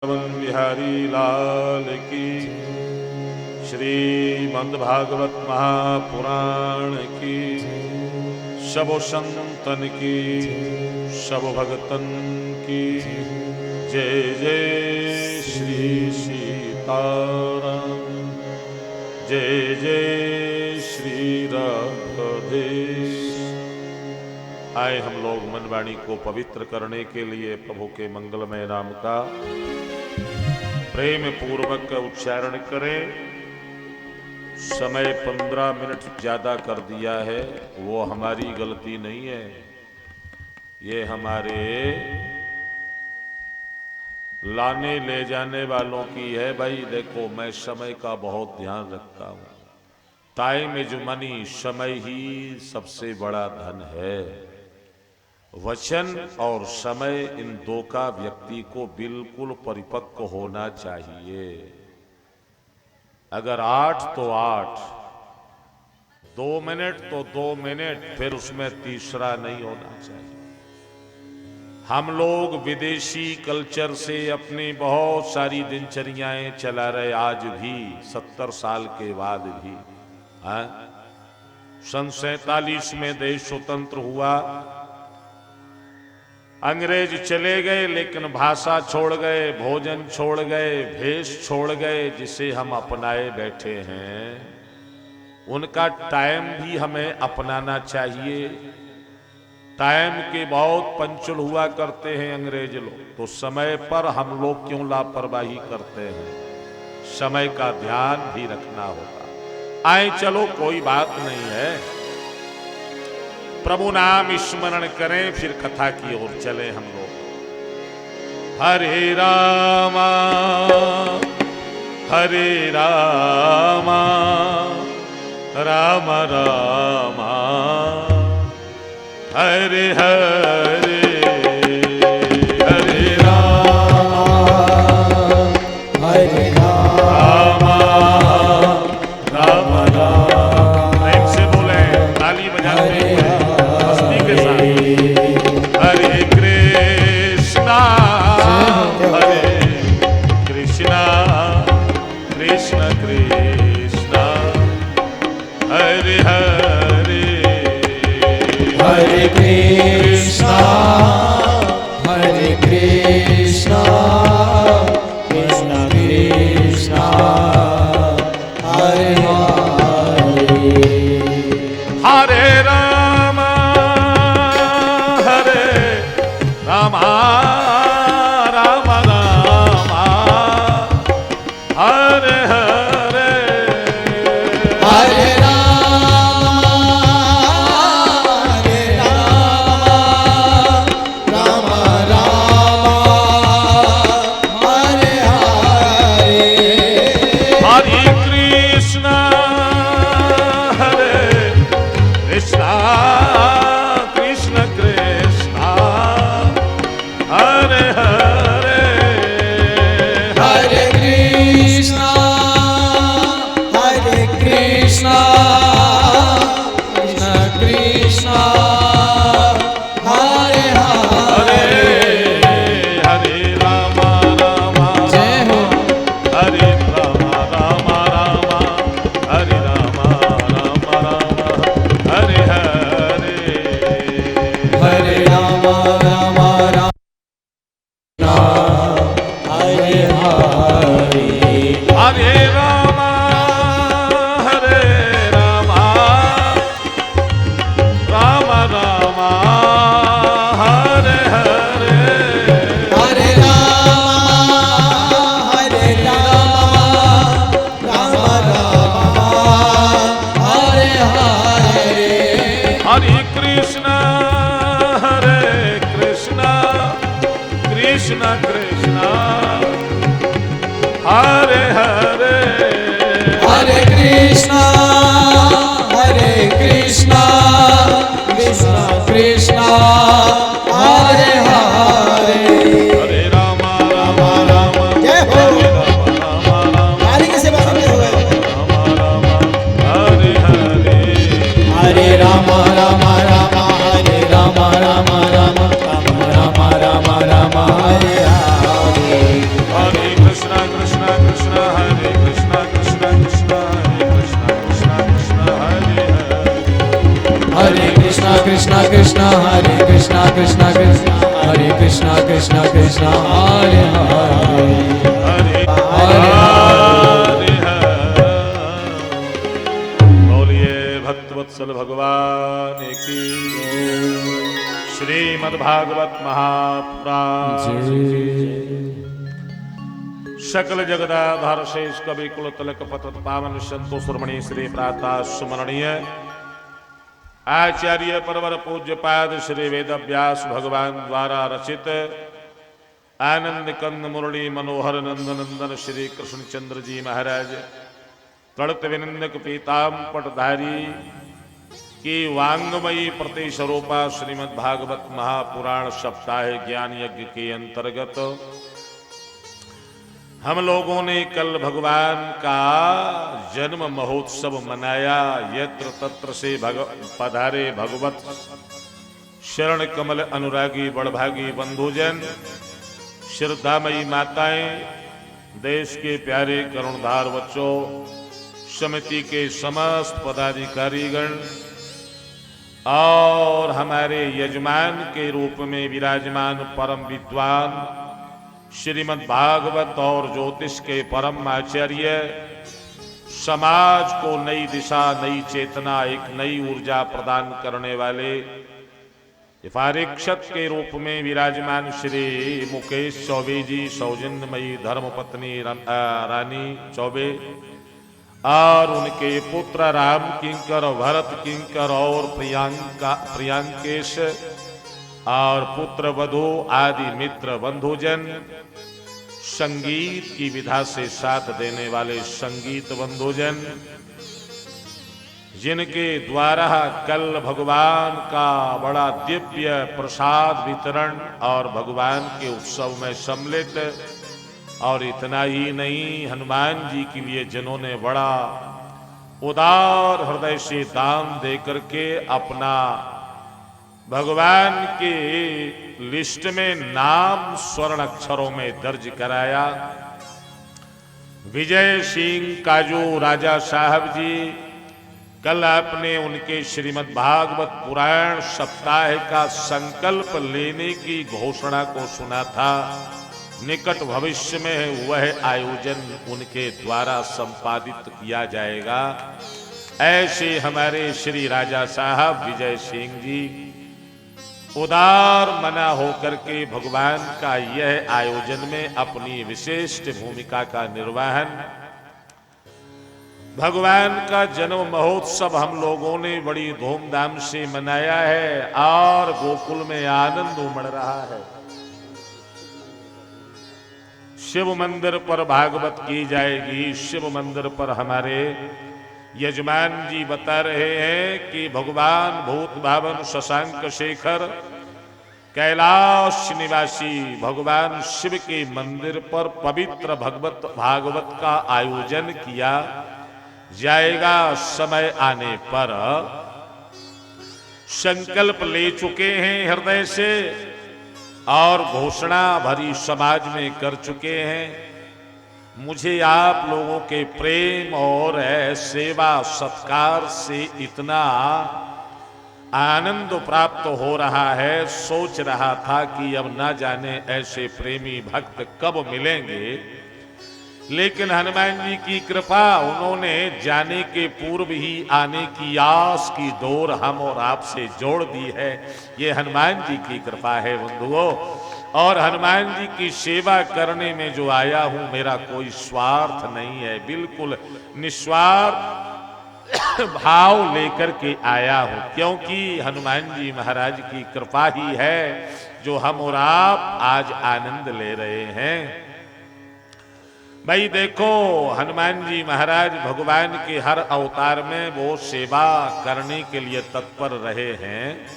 वृंदावन बिहारी लाल की, श्रीमद् भागवत महापुराण की, शबो संतन की, शबो भगतन की जय जय श्री सीताराम, जय जय श्री राधेश। आए हम लोग मन वाणी को पवित्र करने के लिए प्रभु के मंगलमय नाम का प्रेम पूर्वक उच्चारण करें। समय 15 मिनट ज्यादा कर दिया है, वो हमारी गलती नहीं है, ये हमारे लाने ले जाने वालों की है। भाई देखो, मैं समय का बहुत ध्यान रखता हूं। टाइम इज मनी, समय ही सबसे बड़ा धन है। वचन और समय, इन दो का व्यक्ति को बिल्कुल परिपक्व होना चाहिए। अगर 8 तो 8, 2 मिनट तो 2 मिनट, फिर उसमें तीसरा नहीं होना चाहिए। हम लोग विदेशी कल्चर से अपनी बहुत सारी दिनचर्याएं चला रहे, आज भी 70 साल के बाद भी। सन 47 में देश स्वतंत्र हुआ, अंग्रेज चले गए, लेकिन भाषा छोड़ गए, भोजन छोड़ गए, भेष छोड़ गए, जिसे हम अपनाए बैठे हैं। उनका टाइम भी हमें अपनाना चाहिए। टाइम के बहुत पंचुल हुआ करते हैं अंग्रेज लोग, तो समय पर हम लोग क्यों लापरवाही करते हैं? समय का ध्यान भी रखना होगा। आए चलो, कोई बात नहीं है, प्रभु नाम स्मरण करें, फिर कथा की ओर चले हम लोग। हरे रामा हरे रामा, राम रामा हरे हरे, हरे रामा हरे रामा, राम राम। प्रेम से बोले, ताली बजाते हैं मस्ती के साथ। हरे कृष्णा हरे कृष्णा, कृष्ण कृष्णा हरे हरे, हरे कृष्णा हरे कृष्णा, कृष्ण कृष्णा हरे हरे, हरे राम राम राम राम हरे हरे, हरे राम राम राम हरे राम राम राम राम राम राम राम हरे हरे। कृष्णा कृष्णा कृष्णा हरे कृष्णा कृष्णा कृष्णा हरे हरे हरे हरे। बोलिए भक्तवत्सल भगवान की। श्रीमद्भागवत महापुराण। सकल जगदाधार शेष कवि कुल तिलक पतत पावन संतो सुरमणि श्री प्रातः सुमरणीय आचार्य परवर पूज्य पाद श्री वेद व्यास भगवान द्वारा रचित आनंद कंद मुरली मनोहर नंद नंदन श्री कृष्ण चंद्र जी महाराज तड़त विनंदक पीताम पटधारी की वांगमयी प्रति स्वरूपा श्रीमद् भागवत महापुराण सप्ताह ज्ञान यज्ञ के अंतर्गत हम लोगों ने कल भगवान का जन्म महोत्सव मनाया। यत्र तत्र से पधारे भगवत शरण कमल अनुरागी बड़भागी बंधुजन, श्रद्धामयी माताएं, देश के प्यारे करुणधार बच्चों, समिति के समस्त पदाधिकारीगण और हमारे यजमान के रूप में विराजमान परम विद्वान श्रीमद् भागवत और ज्योतिष के परम आचार्य, समाज को नई दिशा नई चेतना एक नई ऊर्जा प्रदान करने वाले पारीक्षक के रूप में विराजमान श्री मुकेश चौबे जी, सौजन्यमयी धर्मपत्नी रानी चौबे और उनके पुत्र राम किंकर, भरत किंकर और प्रियांकेश और पुत्र वधु आदि मित्र बंधुजन, संगीत की विधा से साथ देने वाले संगीत बंधुजन, जिनके द्वारा कल भगवान का बड़ा दिव्य प्रसाद वितरण और भगवान के उत्सव में सम्मिलित, और इतना ही नहीं हनुमान जी के लिए जिन्होंने बड़ा उदार हृदय से दान दे करके अपना भगवान के लिस्ट में नाम स्वर्ण अक्षरों में दर्ज कराया। विजय सिंह काजू राजा साहब जी, कल आपने उनके श्रीमद् भागवत पुराण सप्ताह का संकल्प लेने की घोषणा को सुना था। निकट भविष्य में वह आयोजन उनके द्वारा संपादित किया जाएगा। ऐसे हमारे श्री राजा साहब विजय सिंह जी उदार मना होकर के भगवान का यह आयोजन में अपनी विशिष्ट भूमिका का निर्वहन, भगवान का जन्म महोत्सव हम लोगों ने बड़ी धूमधाम से मनाया है और गोकुल में आनंद उमड़ रहा है। शिव मंदिर पर भागवत की जाएगी। शिव मंदिर पर हमारे यजमान जी बता रहे हैं कि भगवान भूत भावन शशांक शेखर कैलाश निवासी भगवान शिव के मंदिर पर पवित्र भागवत का आयोजन किया जाएगा। समय आने पर संकल्प ले चुके हैं हृदय से और घोषणा भरी समाज में कर चुके हैं। मुझे आप लोगों के प्रेम और सेवा सत्कार से इतना आनंद प्राप्त हो रहा है, सोच रहा था कि अब ना जाने ऐसे प्रेमी भक्त कब मिलेंगे, लेकिन हनुमान जी की कृपा, उन्होंने जाने के पूर्व ही आने की आस की डोर हम और आपसे जोड़ दी है। ये हनुमान जी की कृपा है बंधुओं। और हनुमान जी की सेवा करने में जो आया हूं, मेरा कोई स्वार्थ नहीं है, बिल्कुल निस्वार्थ भाव लेकर के आया हूं, क्योंकि हनुमान जी महाराज की कृपा ही है जो हम और आप आज आनंद ले रहे हैं। भाई देखो, हनुमान जी महाराज भगवान के हर अवतार में वो सेवा करने के लिए तत्पर रहे हैं।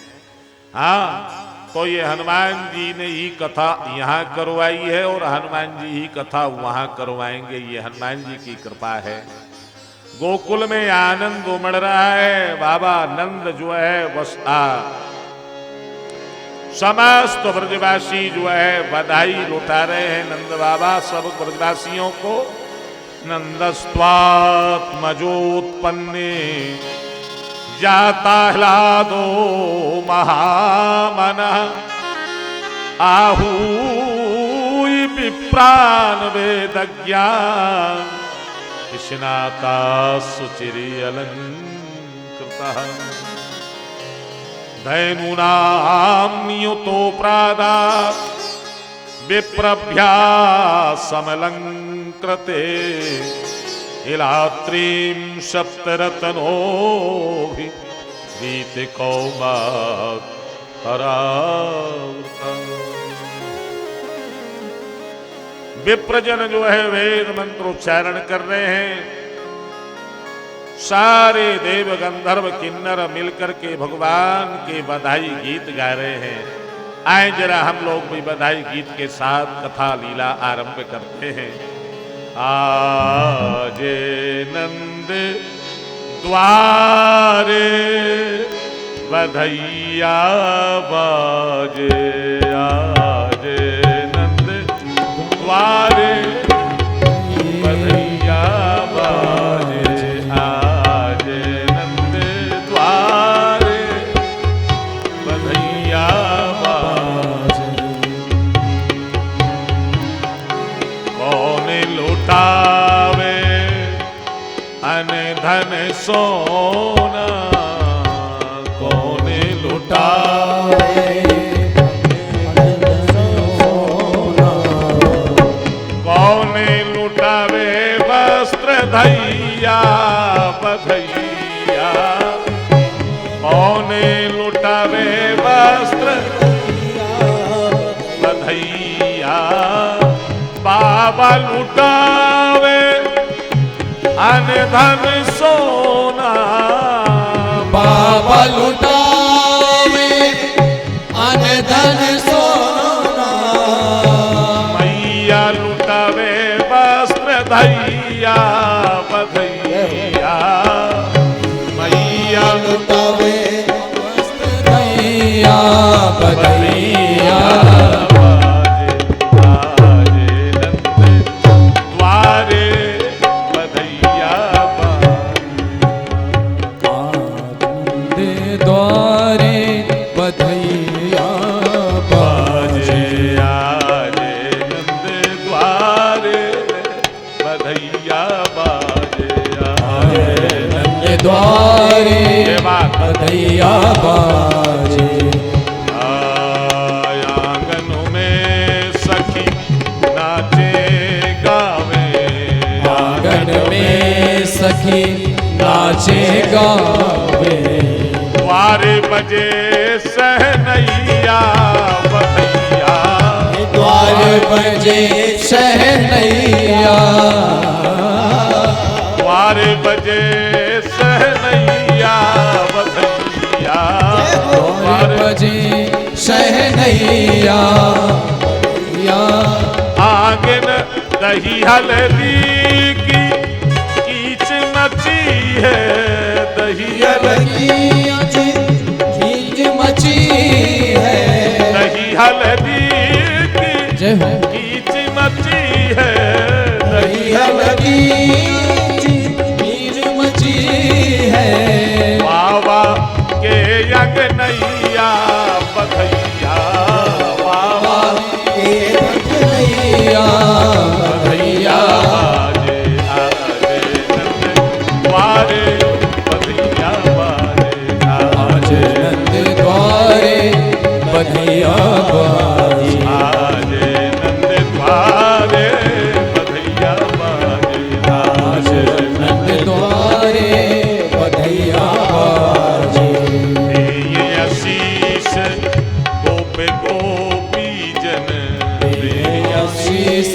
हाँ, तो ये हनुमान जी ने ही कथा यहाँ करवाई है और हनुमान जी ही कथा वहां करवाएंगे। ये हनुमान जी की कृपा है। गोकुल में आनंद उमड़ रहा है। बाबा नंद जो है बस समस्त ब्रजवासी जो है बधाई लुटा रहे हैं। नंद बाबा सब ब्रजवासियों को नंदस्त्वात्मजोत्पन्ने जाता ह्लादो महामन आहूय विप्रान वेदज्ञा स्नाता सुचिरि अलंकृतः धैनूनां नियुतो प्रादा विप्रभ्यासमलंकृते इलात्रीं सप्तरत्नोभि वीतिकौमारावृतम्। विप्रजन जो है वेद मंत्र उच्चारण कर रहे हैं। सारे देव गंधर्व किन्नर मिलकर के भगवान के बधाई गीत गा रहे हैं। आए जरा हम लोग भी बधाई गीत के साथ कथा लीला आरंभ करते हैं। आजे नंद द्वारे बधैया बाजे, आजे नंद द्वारे बधैया बाजे, आजे नंद द्वारे बधैया बाजे। कौन लुटावे अन धन सोना, कौन लुटावे कौन लुटावे वस्त्र धैया बधैया, कौन लुटावे वस्त्र बधैया। बाबा लुटावे अन धन सोना, बाबा लुटावे अन धन सोना, मैया लुटावे वस्त्र धैया बधैया, मैया लुटावे वस्त्र धैया बधैया। बधैया बाजे। आंगन में सखी नाचे गावे, आंगन में सखी नाचे गावे। द्वारे बजे सहनैया बधैया, द्वारे बजे सहनैया, द्वारे बजे सहनैया बधैया, द्वारे बजे सहनैया। आंगन दही हल्दी की कीच मची है, दही हल्दी कीच मची है, दही हल्दी की कीच मची है, दही हल्दी मची है। बाबा के यज्ञ नैया बधैया, बाबा के यज्ञ नैया बधैया। आजे आजे नंद द्वारे बधैया बाजे, आजे नंद द्वारे बधैया बाजे, आजे नंद द्वारे बधैया बाजे, आजे नंद द्वारे बधैया बाजे। ये आशीष गोप गोपी जन, आशीष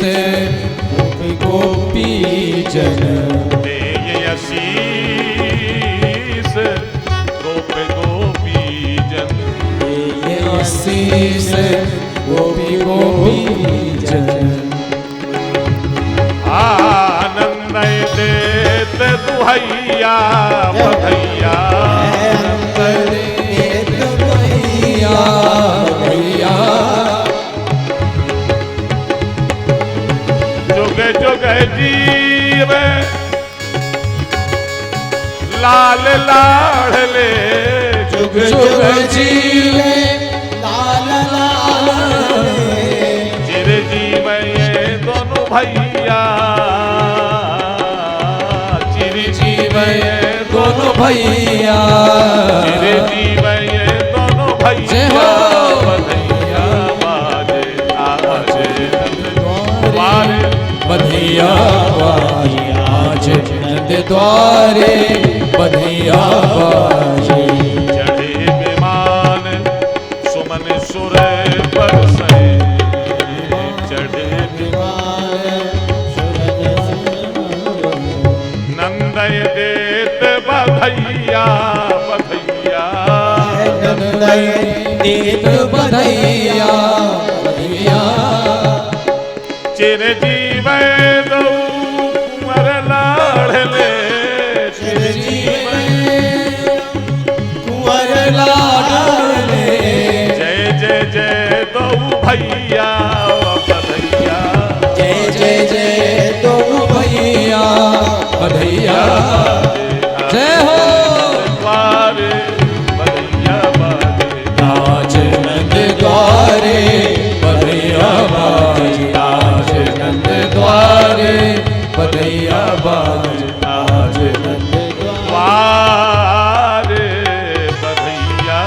गोपी जन, ये आशीष गोप गोपी जन। आशीष गोपी गोपी जन। आनंद देत दुहैया बधैया, बधैया बधैया। जुग जुग जीव लाल लाडले जुग जुग जीवे लाल लाडले चिर जीवे ये दोनों भैया चिर जीवे ये दोनों भैया चिर जीवे ये दोनों भैया बधैया बाजे आजे द्वारे बधैया बाजे आज नंद द्वारे बधैया बाजे चढ़े विमान सुमन सुर बरसे चढ़े नंदय देत बधैया बधैया नंदय देत बधैया बधैया चिर जीवे दो कुंवर लाडले चिर जीवे कुंवर लाडले जय जय जय दो भैया बधैया जय जय जय दो भैया बधैया जय हो द्वारे बधैया बाजे आज नंद द्वारे बधैया बाजे आज नंद द्वारे बधैया बाजे आज नंद द्वारे बधैया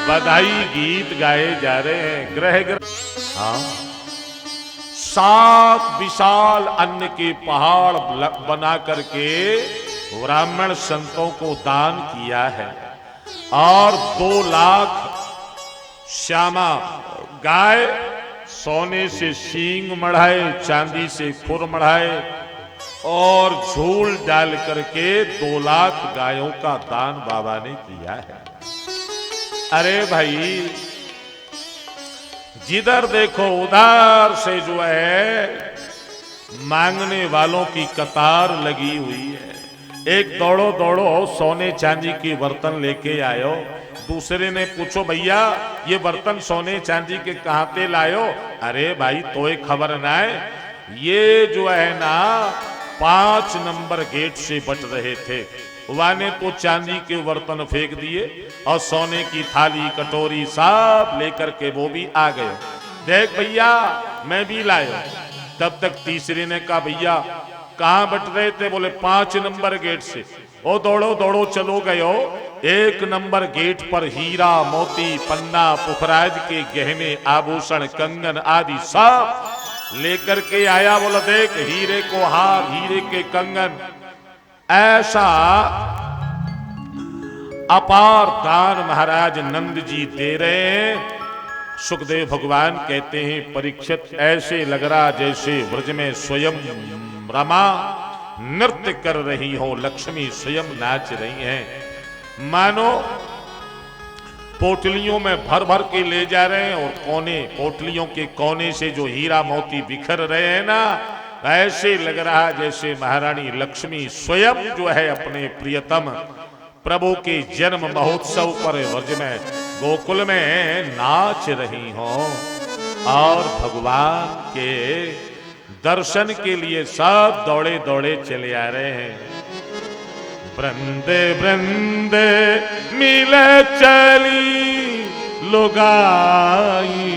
बधाई गीत गाए जा रहे हैं ग्रह ग्रह। हाँ 7 विशाल अन्न के पहाड़ बना करके ब्राह्मण संतों को दान किया है और 2 लाख श्यामा गाय सोने से सींग मढ़ाए चांदी से खुर मढ़ाए और झूल डाल करके 2 लाख गायों का दान बाबा ने किया है। अरे भाई जिधर देखो उधर से जो है मांगने वालों की कतार लगी हुई है। एक दौड़ो दौड़ो सोने चांदी के बर्तन लेके आयो, दूसरे ने पूछो भैया ये बर्तन सोने चांदी के कहां पे लायो? अरे भाई तो एक खबर ना है, ये जो है ना 5 नंबर गेट से बच रहे थे, वाने तो चांदी के बर्तन फेंक दिए और सोने की थाली कटोरी सब लेकर के वो भी आ गए। देख भैया मैं भी लाया। तब तक तीसरे ने कहा भैया कहां बट रहे थे? बोले 5 नंबर गेट से। ओ दौड़ो दौड़ो चलो गयो, 1 नंबर गेट पर हीरा मोती पन्ना पुखराज के गहने आभूषण कंगन आदि सब लेकर के आया। बोला देख हीरे को हार हीरे के कंगन, ऐसा अपार दान महाराज नंद जी दे रहे हैं। सुखदेव भगवान कहते हैं परीक्षित ऐसे लग रहा जैसे ब्रज में स्वयं रमा नृत्य कर रही हो, लक्ष्मी स्वयं नाच रही हैं। मानो पोटलियों में भर भर के ले जा रहे हैं और कोने पोटलियों के कोने से जो हीरा मोती बिखर रहे हैं ना, ऐसे लग रहा जैसे महारानी लक्ष्मी स्वयं जो है अपने प्रियतम प्रभु के जन्म महोत्सव पर व्रज में गोकुल में नाच रही हो। और भगवान के दर्शन के लिए सब दौड़े दौड़े चले आ रहे हैं। वृंदे वृंदे मिले चली लुगाई,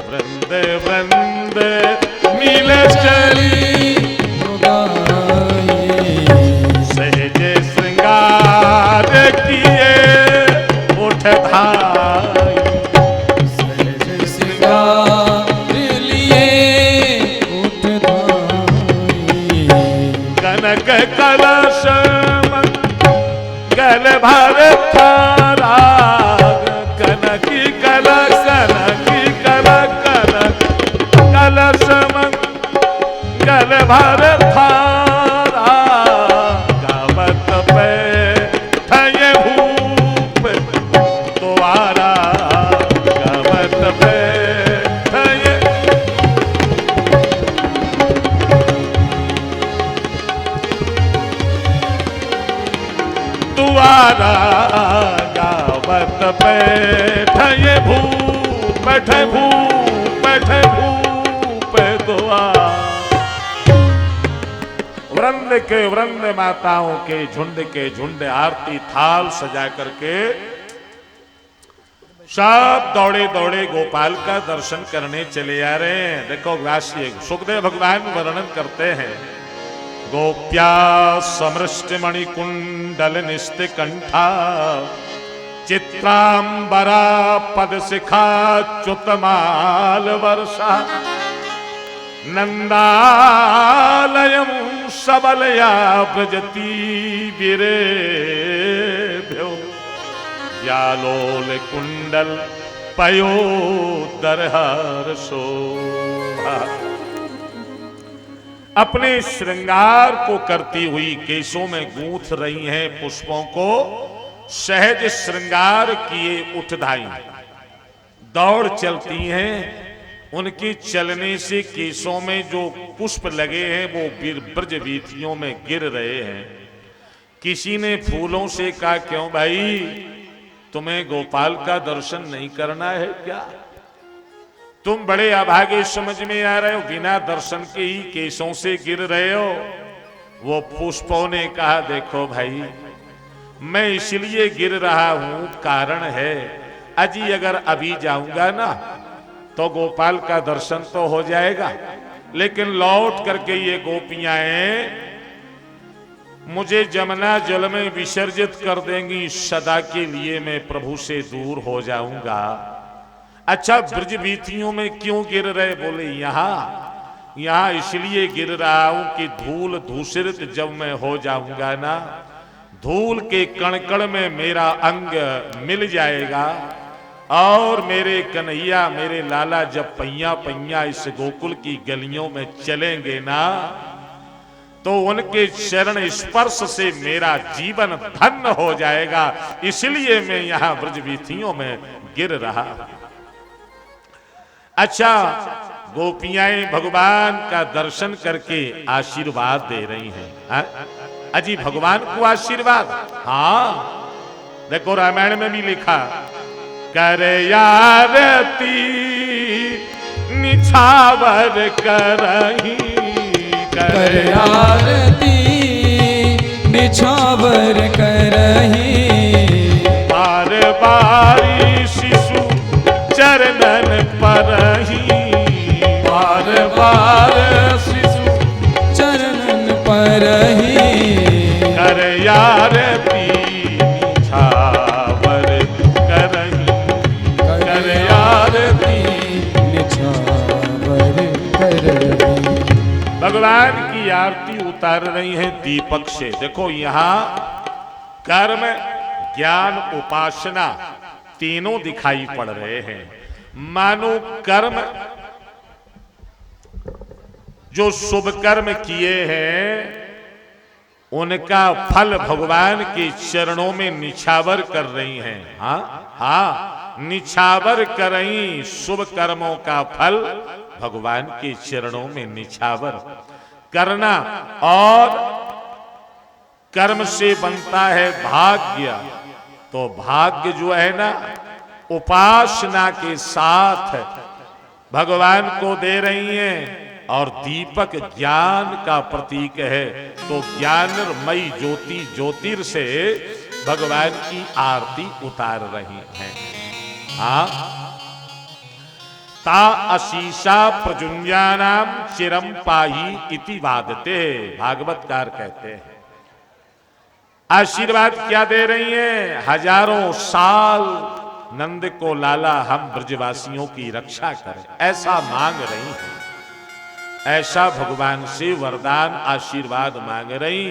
वृंदे वृंदे मिले चली सहजे श्रृंगार किए उठ धाई, सहजे श्रृंगार लिए उठ धाई। कनक कलश गल भर थारा, कनकी कलश कनकी कलश कनक कलश गल भर थारा, गावत पे ठये भूप द्वारा, गावत पे ठये द्वारा, गावत पे ठये भूप बैठे भूप बैठे भूप द्वारा। के वृंद माताओं के झुंड आरती थाल सजा करके सब दौड़े दौड़े गोपाल का दर्शन करने चले आ रहे हैं। देखो व्यासी सुखदेव भगवान वर्णन करते हैं, गोप्या समृष्ट मणिकुंडल निस्त कंठा चित्रांबरा पद शिखा च्युतमाल वर्षा नंदालयम सबलया व्रजती वीरेभ्यो व्यालोल कुंडल पयोदरहर शोभा। अपने श्रृंगार को करती हुई केशों में गूंथ रही हैं पुष्पों को, सहज श्रृंगार किए उठधाई दौड़ चलती हैं। उनके चलने से केशों में जो पुष्प लगे हैं वो ब्रज वीथियों में गिर रहे हैं। किसी ने फूलों से कहा, क्यों भाई तुम्हें गोपाल का दर्शन नहीं करना है क्या? तुम बड़े अभागे समझ में आ रहे हो, बिना दर्शन के ही केशों से गिर रहे हो। वो पुष्पों ने कहा, देखो भाई मैं इसलिए गिर रहा हूं, कारण है अजी अगर अभी जाऊंगा ना तो गोपाल का दर्शन तो हो जाएगा, लेकिन लौट करके ये गोपियां मुझे जमुना जल में विसर्जित कर देंगी, सदा के लिए मैं प्रभु से दूर हो जाऊंगा। अच्छा ब्रज वीथियों में क्यों गिर रहे? बोले यहां इसलिए गिर रहा हूं कि धूल धूसरित जब मैं हो जाऊंगा ना, धूल के कणकण में मेरा अंग मिल जाएगा और मेरे कन्हैया मेरे लाला जब पैया पैया इस गोकुल की गलियों में चलेंगे ना तो उनके चरण स्पर्श से मेरा जीवन धन्य हो जाएगा, इसलिए मैं यहां ब्रजवीथियों में गिर रहा। अच्छा गोपियां भगवान का दर्शन करके आशीर्वाद दे रही हैं। अजी भगवान को आशीर्वाद, हाँ देखो रामायण में भी लिखा, करे आरती निछावर करही, करे आरती निछावर करही, बार बारी शिशु चरणन परही, बार बार शिशु चरणन परही, करे आरती निछावर करही, करे आरती निछावर करही। भगवान की आरती उतार रही है दीपक से। देखो यहां कर्म ज्ञान उपासना तीनों दिखाई पड़ रहे हैं। मानो कर्म जो शुभ कर्म किए हैं उनका फल भगवान के चरणों में निछावर कर रही हैं। हाँ निछावर कर रही, शुभ कर्मों का फल भगवान के चरणों में निछावर करना। और कर्म से बनता है भाग्य, तो भाग्य जो है ना उपासना के साथ भगवान को दे रही हैं। और दीपक ज्ञान का प्रतीक है, तो ज्ञानमयी ज्योति ज्योतिर से भगवान की आरती उतार रही हैं। हाँ ता अशीषा प्रजुन्यानाम चिरम पाही इति वादते, भागवतकार कहते हैं। आशीर्वाद क्या दे रही हैं? हजारों साल नंद को लाला हम ब्रजवासियों की रक्षा करें, ऐसा मांग रही हैं। ऐसा भगवान से वरदान आशीर्वाद मांग रही,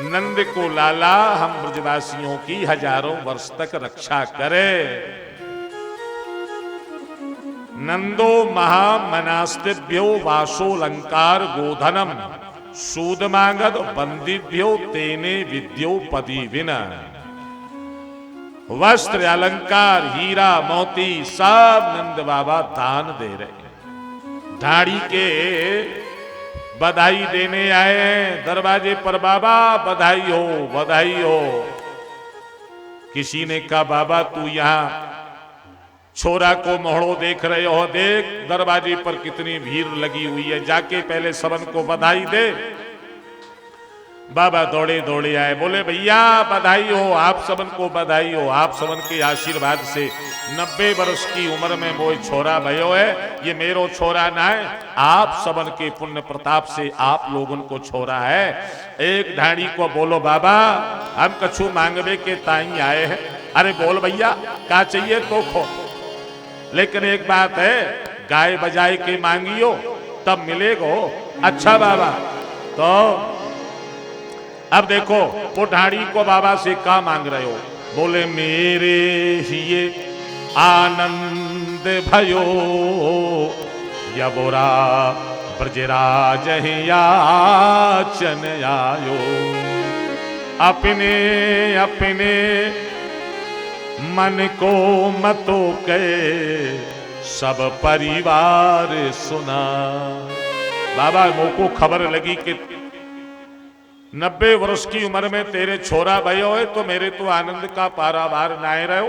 नंद को लाला हम ब्रजवासियों की हजारों वर्ष तक रक्षा करे। नंदो महामनास्तिभ्यो वासो लंकार गोधनम सूदमागध बंदिभ्यो तेने विद्यो पदी विना। वस्त्र अलंकार हीरा मोती सब नंद बाबा दान दे रहे। दाढ़ी के बधाई देने आए हैं दरवाजे पर, बाबा बधाई हो बधाई हो। किसी ने कहा बाबा तू यहां छोरा को मोहड़ो देख रहे हो, देख दरवाजे पर कितनी भीड़ लगी हुई है, जाके पहले सबन को बधाई दे। बाबा दौड़े दौड़े आए, बोले भैया बधाई हो, आप सबन को बधाई हो, आप सबन के आशीर्वाद से 90 वर्ष की उम्र में मोय छोरा भयो है, ये मेरो छोरा ना है, आप सबन के पुण्य प्रताप से आप लोगन को छोरा है। एक ढाणी को बोलो बाबा हम कछु मांगवे के ताई आए हैं। अरे बोल भैया क्या चाहिए तो खो, लेकिन एक बात है गाय बजाए के मांगियो तब मिलेगो। अच्छा बाबा, तो अब देखो वो ढाड़ी को बाबा से क्या मांग रहे हो? बोले मेरे हिये आनंद भयो यबोरा ब्रजराज याचन आयो, अपने अपने मन को मतो के सब परिवार सुना। बाबा मोको खबर लगी कि 90 वर्ष की उम्र में तेरे छोरा भयो है, तो मेरे तो आनंद का पारावार नाए रहो।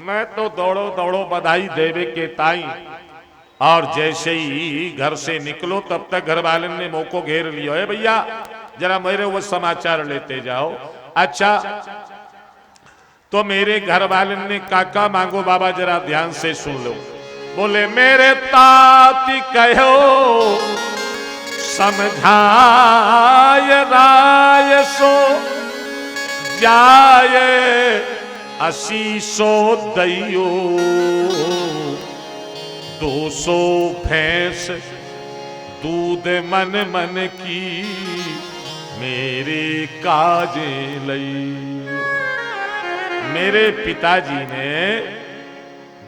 मैं तो दौड़ो दौड़ो बधाई देवे के ताई, और जैसे ही घर से निकलो तब तक घर वाले ने मोको घेर लिया है, भैया जरा मेरे वो समाचार लेते जाओ। अच्छा तो मेरे घर वाले ने काका मांगो बाबा जरा ध्यान से सुन लो। बोले मेरे ताती कहो समझाय राय सो जाय असीसो दैयो, 200 भैंस दूध मन मन की मेरे काजे लई। मेरे पिताजी ने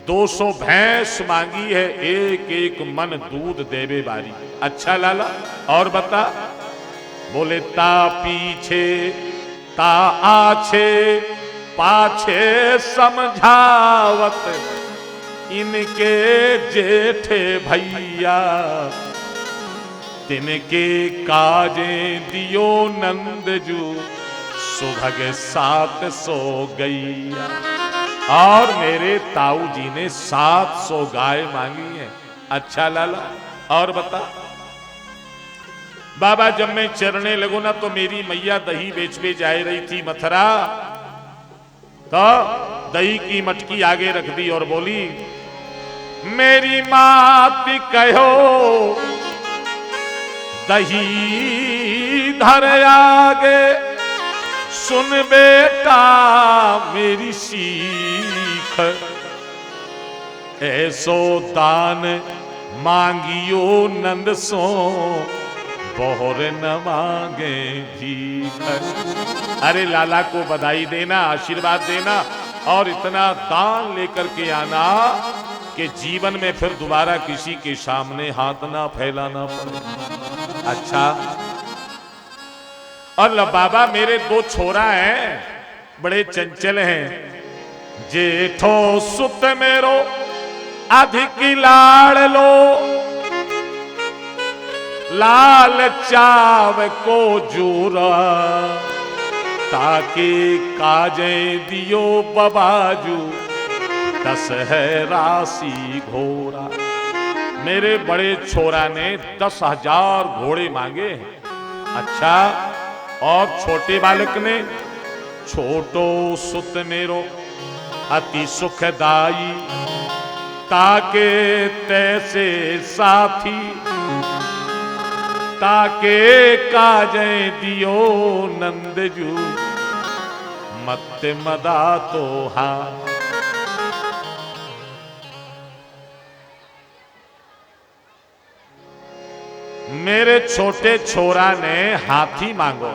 200 भैंस मांगी है, एक एक मन दूध देवे बारी। अच्छा लाला और बता। बोले ता पीछे ता आछे पाछे समझावत इनके जेठे भैया, तिनके काजे दियो नंदजू सुभग 700 गैया। और मेरे ताऊ जी ने 700 गाय मांगी है। अच्छा लाला और बता। बाबा जब मैं चरने लगो ना तो मेरी मैया दही बेचने जा रही थी मथुरा, तो दही की मटकी आगे रख दी और बोली मेरी माती कहो दही धर आगे, सुन बेटा मेरी सीख, ऐसो दान मांगियो नंद सो बोहर न मांगे भीख। अरे लाला को बधाई देना, आशीर्वाद देना और इतना दान लेकर के आना कि जीवन में फिर दोबारा किसी के सामने हाथ ना फैलाना पड़े। अच्छा और बाबा मेरे 2 छोरा हैं, बड़े चंचल हैं। जेठो सुत मेरो अधिक लाड़ लो, लाल चाव को जूरा, ताकि काजे दियो बबाजू 10 है राशि घोड़ा। मेरे बड़े छोरा ने 10,000 घोड़े मांगे। अच्छा और छोटे बालक ने छोटो सुत मेरो अति सुखदाई, ताके तैसे साथी, ताके काजे दियो नंदजू मत मदा तो हाँ। मेरे छोटे छोरा ने हाथी मांगो।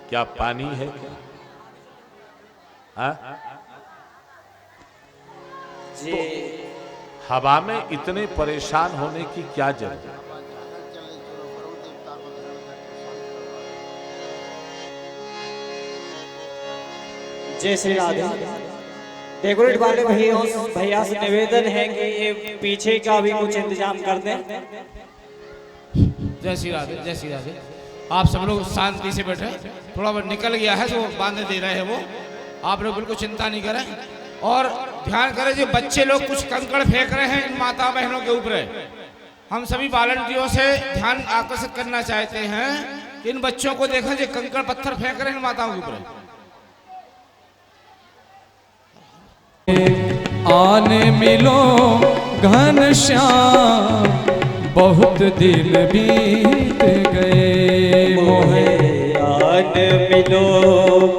क्या पानी है क्या? जी तो हवा में इतने परेशान होने की क्या जरूरत? जय श्री राधे। डेकोरेट वाले भैया से निवेदन है कि ये पीछे का भी कुछ इंतजाम कर दें। जय श्री राधे, जय श्री राधे। आप सब लोग शांति से बैठे, थोड़ा बहुत निकल गया है तो बांध दे रहे हैं वो, आप लोग बिल्कुल चिंता नहीं करें और ध्यान करें जो बच्चे लोग कुछ कंकड़ फेंक रहे हैं इन माता बहनों के ऊपर, हम सभी वॉलंटियरों से ध्यान आकर्षित करना चाहते हैं कि इन बच्चों को देखा जो कंकड़ पत्थर फेंक रहे हैं इन माताओं के ऊपर। आने मिलो घनश्याम बहुत दिन बीत गए मोहे। आने मिलो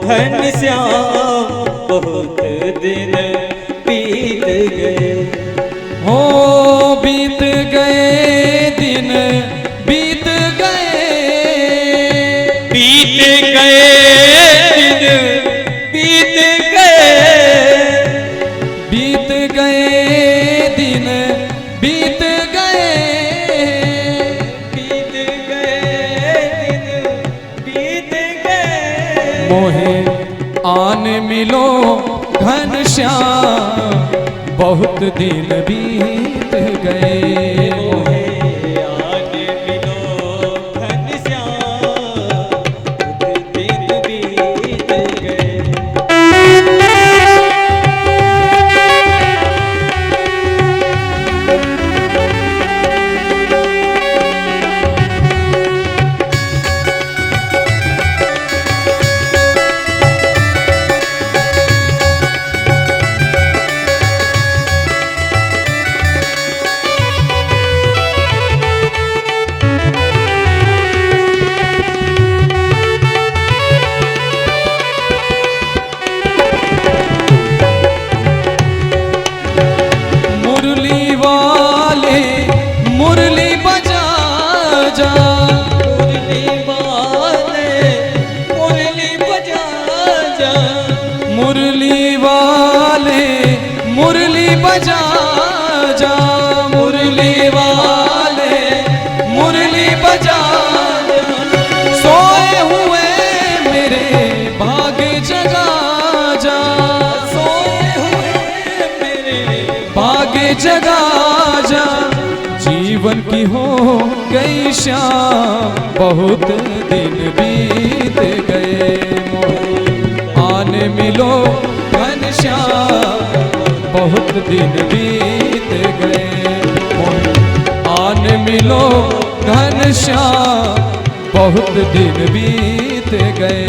घनश्याम बहुत दिन बीत गए। हो बीत गए दिन बीत गए। बीत गए दिन बीत गए। बीत गए दिन बीत गए। बीत गए दिन बीत गए। मोहे आन मिलो घनश्याम बहुत दिन बीत गए मोहे। आने मिलो घनश्याम बहुत दिन बीत गए। मुरली वाले मुरली बजा जा। मुरली वाले मुरली बजा जा। मुरली वाले मुरली बजा जा। मुरली वाले मुरली बजा जा। सोए हुए मेरे भाग जगा जा। सोए हुए मेरे भाग जगा जा। जीवन की हो गई शाम बहुत दिन बीत गए मोहे। आने मिलो घनश्याम बहुत दिन बीत गए मोहे। आने मिलो घनश्याम बहुत दिन बीत गए।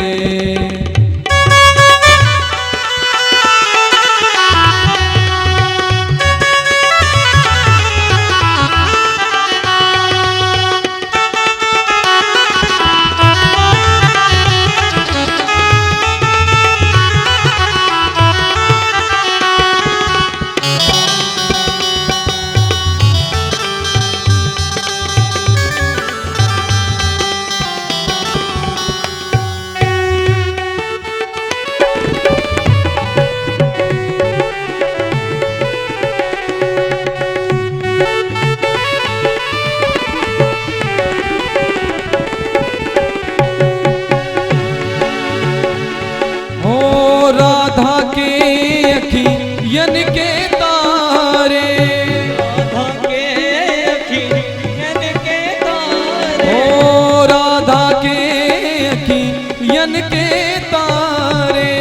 हो राधा के अखियन के तारे। राधा के अखियन के तारे। हो राधा के अखियन के तारे।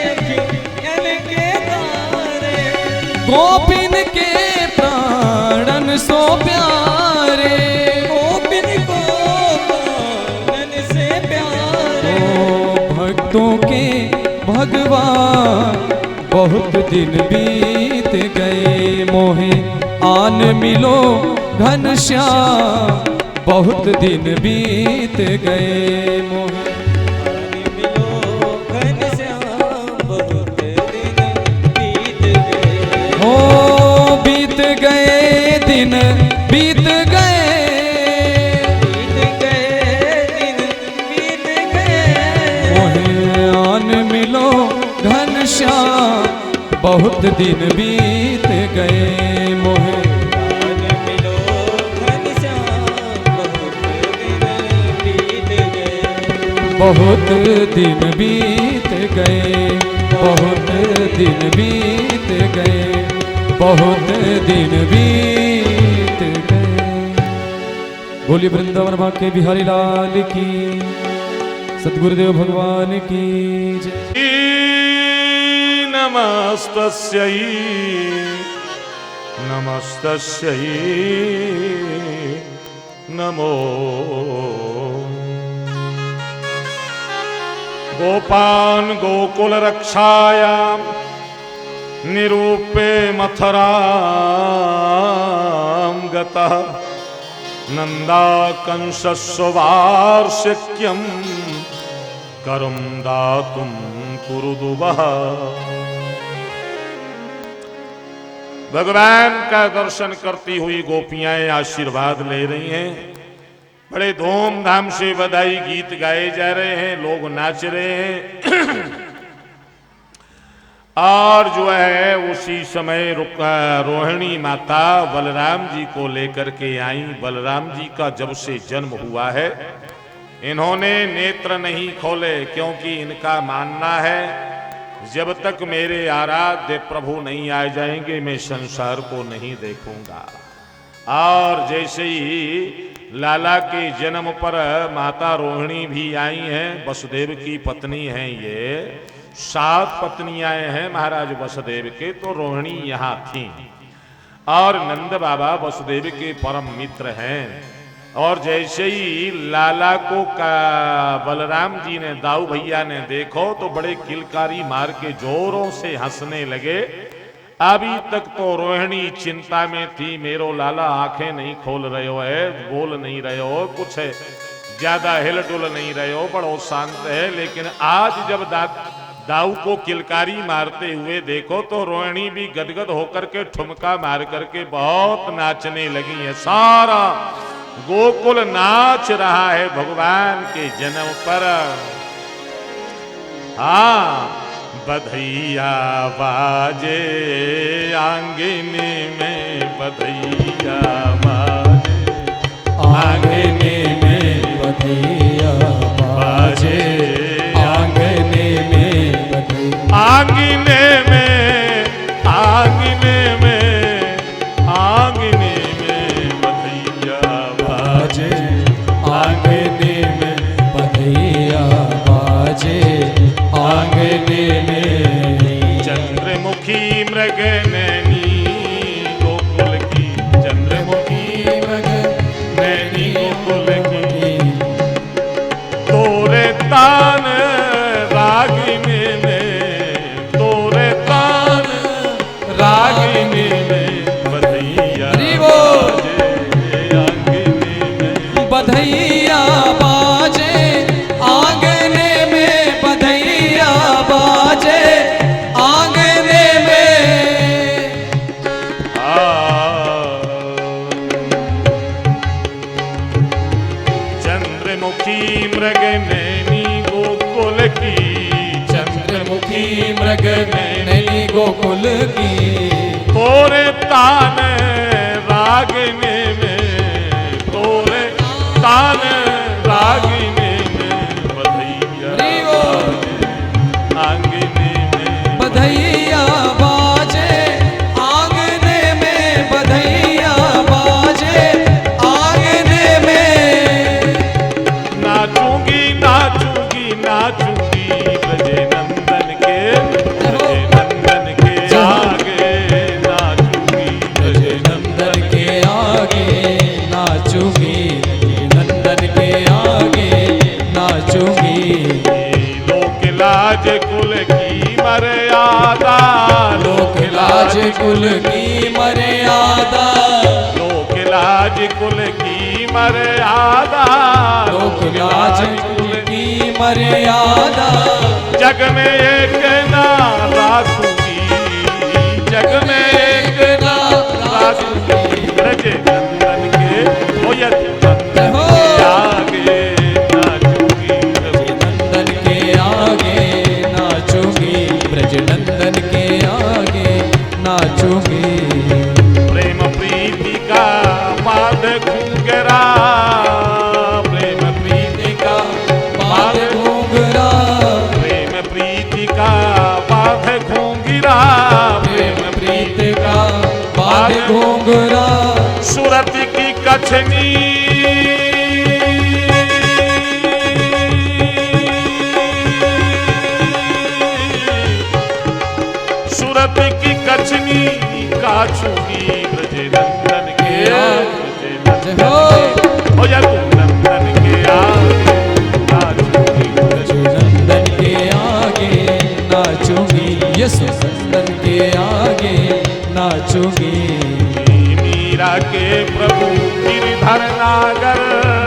अखियन के तारे। गोपिन के प्राणन सो प्यारे। गोपिन को प्राणन से प्यारे। ओ भक्तों के भगवान बहुत दिन बीत गए मोहे। आन मिलो घनश्याम बहुत दिन बीत गए मोहे। आने मिलो घनश्याम बहुत दिन बीत गए। हो बीत गए दिन बीत गए। बीत गए दिन बीत गए। मोहे आन मिलो घनश्याम बहुत दिन बीत गए मोहे। आने मिलो घनश्याम बहुत दिन बीत गए। बहुत दिन बीत गए। बहुत दिन बीत गए। बहुत दिन बीत गए। बोलिए वृंदावन माँ के बिहारी लाल की, सद्गुरुदेव भगवान की जय। नमस्तस्यै नमस्तस्यै नमो। गोपान् गोकुल रक्षायां निरूपे मथुरां गतः नन्दाकंसस्य वार्षिक्यं करुं दातुं कुरुदुवः। भगवान का दर्शन करती हुई गोपियां आशीर्वाद ले रही हैं। बड़े धूमधाम से बधाई गीत गाए जा रहे हैं, लोग नाच रहे हैं। और जो है उसी समय रोहिणी माता बलराम जी को लेकर के आई। बलराम जी का जब से जन्म हुआ है इन्होंने नेत्र नहीं खोले, क्योंकि इनका मानना है जब तक मेरे आराध्य प्रभु नहीं आ जाएंगे मैं संसार को नहीं देखूंगा। और जैसे ही लाला के जन्म पर माता रोहिणी भी आई हैं, वसुदेव की पत्नी हैं। ये 7 पत्नियां हैं महाराज वसुदेव के, तो रोहिणी यहाँ थी। और नंद बाबा वसुदेव के परम मित्र हैं। और जैसे ही लाला को बलराम जी ने, दाऊ भैया ने देखो तो बड़े किलकारी मार के जोरों से हंसने लगे। अभी तक तो रोहिणी चिंता में थी, मेरो लाला आंखें नहीं खोल रहे हो है, बोल नहीं रहे हो, कुछ ज्यादा हिलडुल नहीं रहे हो, बड़ो शांत है। लेकिन आज जब दाऊ को किलकारी मारते हुए देखो तो रोहिणी भी गदगद होकर के ठुमका मार करके बहुत नाचने लगी है। सारा गोकुल नाच रहा है भगवान के जन्म पर। हाँ, बधैया बाजे आंगने में, बधैया बाजे आंगने में, बधैया बाजे आंगने में, आंगने में, आंगने में, आंगने में बधैया बाजे आंगने में, बधैया बाजे आंगने में। चंद्रमुखी मृग नैनी गोकुल की, चंद्रमुखी मृग नैनी गोकुल की, तोरे तान रागिनी में, तोरे तान रागिनी में बधैया बाजे आंगने में, बधैया बाजे आंगने में, बधैया बाजे आंगने में। चंद्रमुखी मृग नैनी गोकुल की, चंद्रमुखी मृग नैनी गोकुल की, तोरे तान रागिनी में, तोरे तान रागिनी में बधैया बाजे आंगने में, बधैया बाजे आंगने में, बधैया बाजे आंगने में। नाचूंगी नाचूंगी नाचूंगी ब्रजे नंदन के, ब्रजे नंदन के आगे नाचूंगी, ब्रजे नंदन के आगे नाचूंगी, नंदन के आगे नाचूंगी। लोक लाज कुल की मर्यादा, लोक लाज कुल की मर्यादा, लोक लाज कुल की मर्यादा, लोक लाज कुल की मर्यादा। जग में एक ना राखूंगी, जग में एक ना राखूंगी, ब्रजे नंदन के ओ यति नंदन के आगे नाचूंगी, नंदन के आगे नाचूंगी, ब्रज नंदन के आगे नाचूंगी। प्रेम प्रीति का बाध घुंघरा, प्रेम प्रीति का बाध घूंघरा, प्रेम प्रीति का बाध घुंघरा, प्रेम प्रीत का बाध घूंघरा। सूरत की कछनी सूरत की कछनी काछूंगी, नाचूंगी। मीरा के प्रभु गिरधर नागर,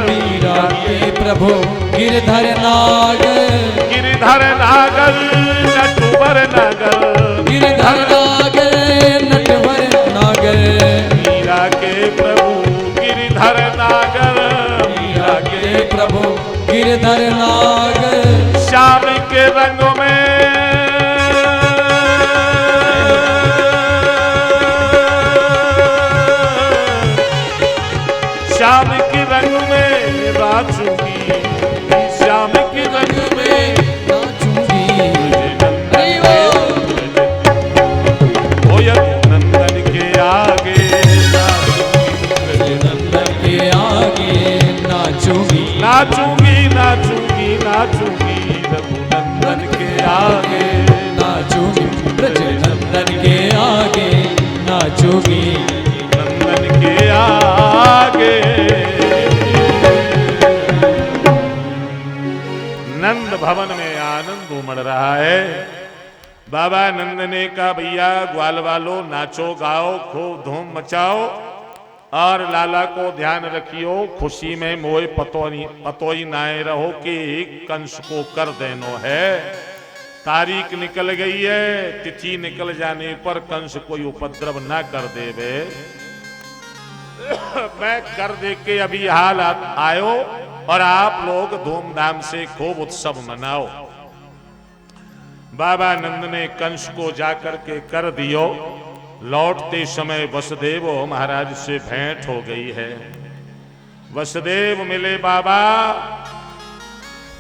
मीरा के प्रभु गिरधर नागर, गिरधर नागर नटवर नागर, गिरधर नागर नटवर नागर। मीरा के प्रभु गिरधर नागर, मीरा के प्रभु गिरधर नागर। श्याम के रंग में, श्याम के रंग में नाचूंगी, श्याम के रंग में नाचूंगी। कोयल नंदन के आगे नंदन के आगे नाचूंगी। नाचूंगी नाचूंगी नाचूंगी रघुनंदन के आगे नाचूंगी। ब्रज नंदन के आगे नाचूंगी। नंदन के आगे। नंद भवन में आनंद उमड़ रहा है। बाबा नंद ने कहा भैया ग्वाल वालों नाचो गाओ खूब धूम मचाओ और लाला को ध्यान रखियो, खुशी में मोए पतोई नाए रहो कि कंस को कर देनो है। तारीख निकल गई है, तिथि निकल जाने पर कंस कोई उपद्रव ना कर देवे। मैं कर दे के अभी हाल आयो और आप लोग धूमधाम से खूब उत्सव मनाओ। बाबा नंद ने कंस को जाकर के कर दियो। लौटते समय वसुदेव महाराज से भेंट हो गई है। वसुदेव मिले बाबा,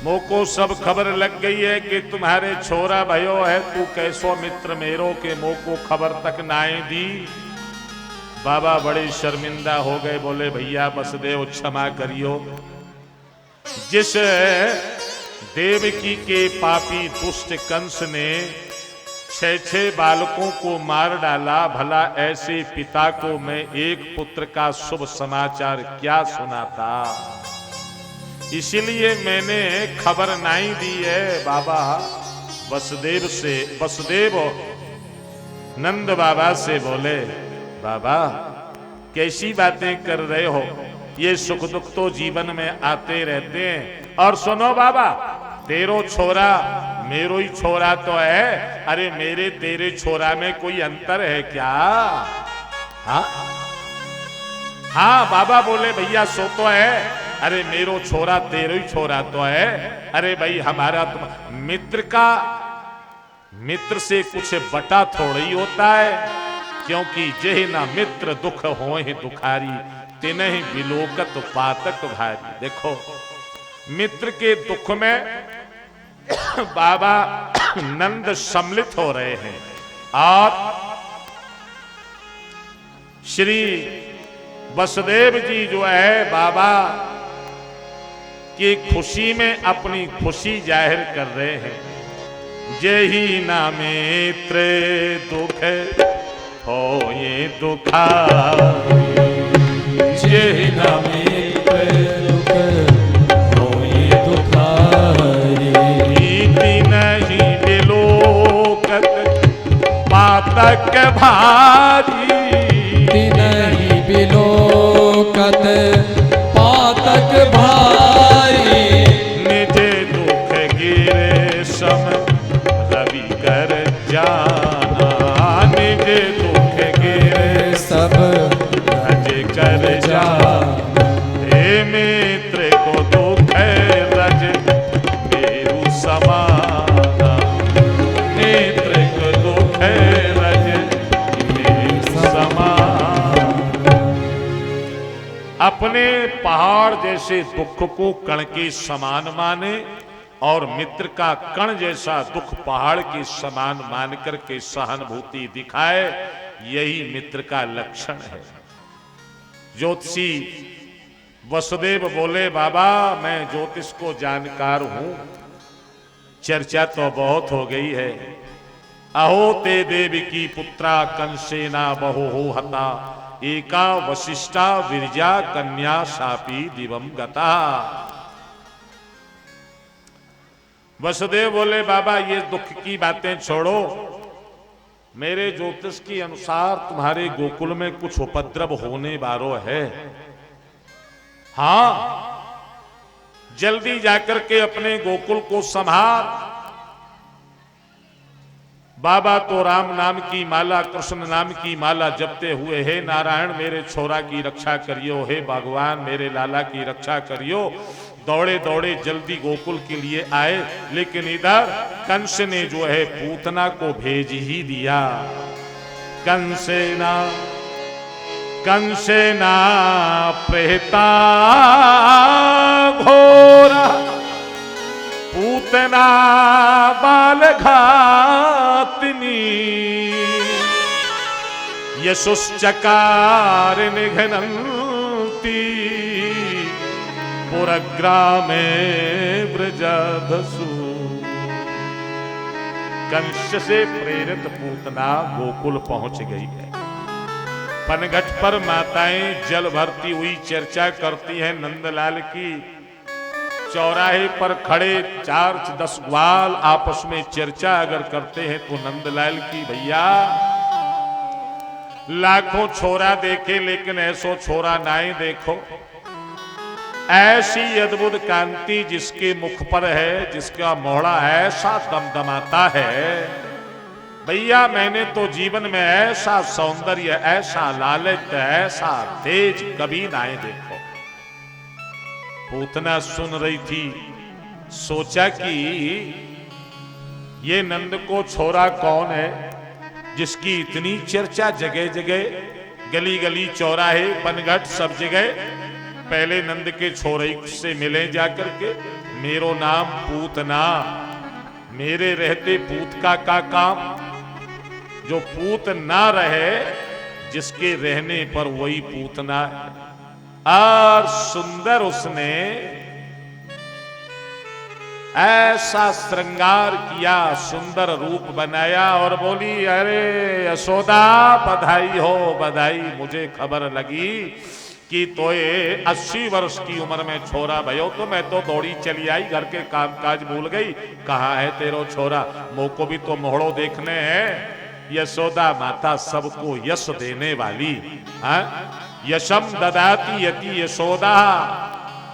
मोको सब खबर लग गई है कि तुम्हारे छोरा भयो है, तू कैसो मित्र मेरो के मोको खबर तक नाए दी। बाबा बड़े शर्मिंदा हो गए, बोले भैया वसुदेव क्षमा करियो। जिस देवकी के पापी दुष्ट कंस ने 6 बालकों को मार डाला, भला ऐसे पिता को मैं एक पुत्र का शुभ समाचार क्या सुनाता। इसीलिए मैंने खबर नहीं दी है बाबा। वसुदेव नंद बाबा से बोले बाबा कैसी बातें कर रहे हो, ये सुख दुख तो जीवन में आते रहते हैं। और सुनो बाबा, तेरो छोरा मेरो ही छोरा तो है, अरे मेरे तेरे छोरा में कोई अंतर है क्या? हाँ बाबा बोले भैया सो तो है, अरे मेरो छोरा तेरो ही छोरा तो है। अरे भाई हमारा मित्र से कुछ बटा थोड़ा ही होता है, क्योंकि जेह ना मित्र दुख होए दुखारी, तिन्ह बिलोकत पातक भारी। देखो मित्र के दुख में बाबा नंद सम्मिलित हो रहे हैं और श्री वसुदेव जी जो है बाबा की खुशी में अपनी खुशी जाहिर कर रहे हैं। जेही ना मित्र दुख हो ये दुखारी, जेहि ना मित्र दुख हो ये दुखारी। रीति नहीं बिलोकत पातक भारी, नहीं बिलोकत पातक भारी। निज दुख गिरे सम रवि कर जाना, निज दुख गिरे सब रज कर जाना। हे मित्र को दुख रज मेरु समाना, मित्र को दुख रज मेरु समाना। अपने पहाड़ जैसे दुख को कण के समान माने और मित्र का कण जैसा दुख पहाड़ के समान मान करके सहानुभूति दिखाए, यही मित्र का लक्षण है। ज्योतिषी वसुदेव बोले बाबा मैं ज्योतिष को जानकार हूं, चर्चा तो बहुत हो गई है। अहो ते देवी की पुत्रा कंसेना बहु हो हता, एका वशिष्ठा विरजा कन्या शापी दिवम गता। वसुदेव बोले बाबा ये दुख की बातें छोड़ो, मेरे ज्योतिष के अनुसार तुम्हारे गोकुल में कुछ उपद्रव होने वालो है। हां, जल्दी जाकर के अपने गोकुल को संभाल। बाबा तो राम नाम की माला, कृष्ण नाम की माला जपते हुए, हे नारायण मेरे छोरा की रक्षा करियो, हे भगवान मेरे लाला की रक्षा करियो, दौड़े दौड़े जल्दी गोकुल के लिए आए। लेकिन इधर कंस ने जो है पूतना को भेज ही दिया। कंसेना प्रेता घोरा पूतना बाल घातनी, यशुश्चकार निघ्नन्ति पुरग्रामे ब्रजधसु। कंस से प्रेरित पूतना गोकुल पहुंच गई है। पनघट पर माताएं जल भरती हुई चर्चा करती हैं नंदलाल की। चौराहे पर खड़े 4-10 ग्वाल आपस में चर्चा अगर करते हैं तो नंदलाल की, भैया लाखों छोरा देखे लेकिन ऐसो छोरा नाई देखो। ऐसी अद्भुत कांति जिसके मुख पर है, जिसका मोहड़ा ऐसा दमदमाता है, भैया मैंने तो जीवन में ऐसा सौंदर्य, ऐसा लालित्य, ऐसा तेज कभी नाई देखो। पूतना सुन रही थी, सोचा कि ये नंद को छोरा कौन है जिसकी इतनी चर्चा जगह जगह, गली गली चौराहे पनघट सब जगह। पहले नंद के छोरे से मिले जाकर के, मेरो नाम पूतना, मेरे रहते पूत का काम, जो पूत ना रहे जिसके रहने पर वही पूतना है। और सुंदर उसने ऐसा श्रृंगार किया, सुंदर रूप बनाया और बोली, अरे यशोदा बधाई हो बधाई, मुझे खबर लगी कि तो ये 80 वर्ष की उम्र में छोरा भयो, तो मैं तो दौड़ी चली आई, घर के कामकाज भूल गई। कहाँ है तेरो छोरा, मोको भी तो मोहड़ो देखने हैं। यशोदा माता सबको यश देने वाली, हाँ, यशम ददाती यति यशोदा।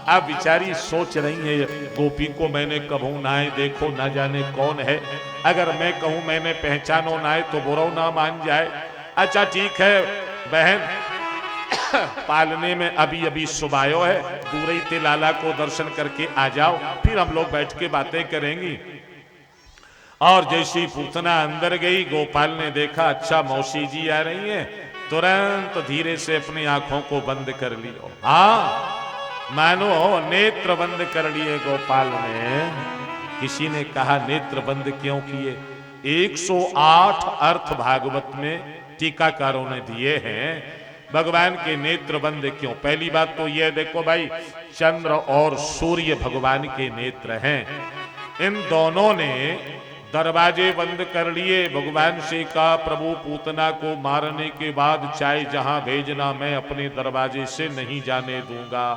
अब बिचारी सोच रही है, गोपी को मैंने कभू नाए देखो, ना जाने कौन है, अगर मैं कहूं मैंने पहचानो नाए तो बुरा ना मान जाए। अच्छा ठीक है बहन, पालने में अभी अभी सुबायो है, दूर ही लाला को दर्शन करके आ जाओ, फिर हम लोग बैठ के बातें करेंगी। और जैसी पूतना अंदर गई, गोपाल ने देखा अच्छा मौसी जी आ रही हैं, तुरंत धीरे से अपनी आंखों को बंद कर लियो। हाँ मानो नेत्र बंद कर लिए गोपाल ने। किसी ने कहा नेत्र बंद क्यों किए? 108 अर्थ भागवत में टीकाकारों ने दिए हैं, भगवान के नेत्र बंद क्यों। पहली बात तो यह देखो भाई, चंद्र और सूर्य भगवान के नेत्र हैं, इन दोनों ने दरवाजे बंद कर लिए। भगवान से कहा प्रभु पूतना को मारने के बाद चाहे जहां भेजना मैं अपने दरवाजे से नहीं जाने दूंगा।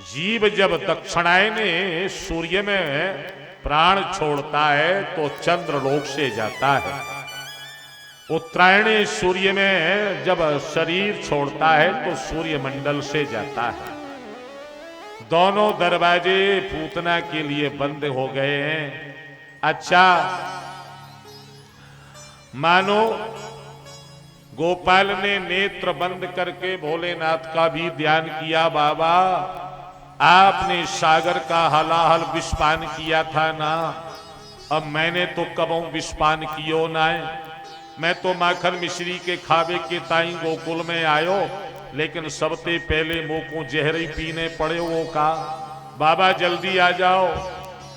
जीव जब दक्षिणायने सूर्य में प्राण छोड़ता है तो चंद्र लोक से जाता है, उत्तरायणी सूर्य में जब शरीर छोड़ता है तो सूर्य मंडल से जाता है। दोनों दरवाजे पूतना के लिए बंद हो गए हैं। अच्छा मानो गोपाल ने नेत्र बंद करके भोलेनाथ का भी ध्यान किया। बाबा आपने सागर का हलाहल विषपान किया था ना, अब मैंने तो कबों विषपान कियो ना है। मैं तो माखन मिश्री के खावे के ताई गोकुल में आयो, लेकिन सबसे पहले मुंह को जहर ही पीने पड़े। वो का बाबा जल्दी आ जाओ,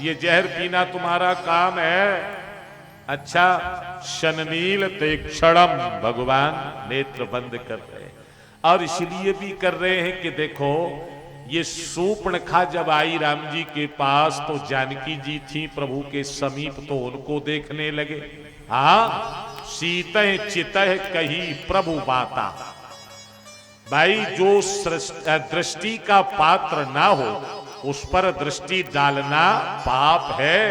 ये जहर पीना तुम्हारा काम है। अच्छा शननील ते क्षणम भगवान नेत्र बंद कर रहे हैं, और इसलिए भी कर रहे हैं कि देखो ये शूर्पणखा जब आई राम जी के पास तो जानकी जी थी प्रभु के समीप, तो उनको देखने लगे। हाँ सीतः चितः कही प्रभु बाता। भाई जो दृष्टि का पात्र ना हो उस पर दृष्टि डालना पाप है।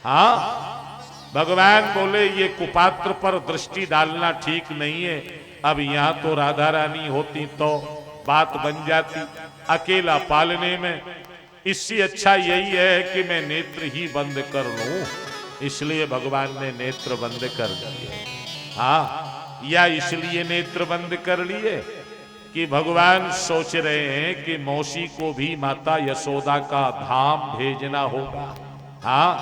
हाँ भगवान बोले ये कुपात्र पर दृष्टि डालना ठीक नहीं है। अब यहां तो राधा रानी होती तो बात बन जाती अकेला पालने में। इससे अच्छा यही है कि मैं नेत्र ही बंद कर लूं। इसलिए भगवान ने नेत्र बंद कर दिए। हाँ, या इसलिए नेत्र बंद कर लिए कि भगवान सोच रहे हैं कि मौसी को भी माता यशोदा का धाम भेजना होगा। हाँ,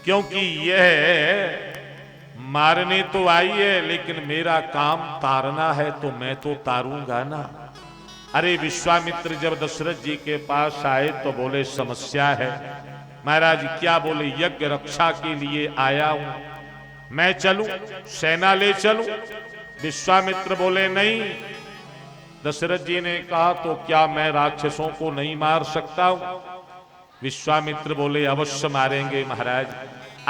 क्योंकि यह मारने तो आई है लेकिन मेरा काम तारना है, तो मैं तो तारूंगा ना। अरे विश्वामित्र जब दशरथ जी के पास आए तो बोले समस्या है। महाराज क्या बोले? यज्ञ रक्षा के लिए आया हूं, मैं चलूं, सेना ले चलूं? विश्वामित्र बोले नहीं। दशरथ जी ने कहा तो क्या मैं राक्षसों को नहीं मार सकता हूं? विश्वामित्र बोले अवश्य मारेंगे महाराज।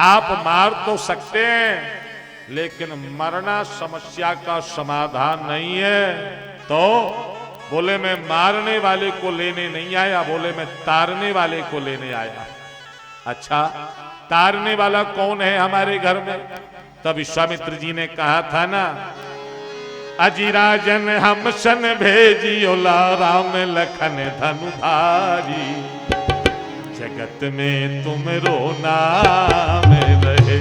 आप मार तो सकते हैं लेकिन मरना समस्या का समाधान नहीं है। तो बोले मैं मारने वाले को लेने नहीं आया, बोले मैं तारने वाले को लेने आया। अच्छा, तारने वाला कौन है हमारे घर में? तब विश्वामित्र जी ने कहा था ना, अजिराजन हम सन भेजियो ला राम लखन धनुधारी, जगत में तुमरो नाम रहे।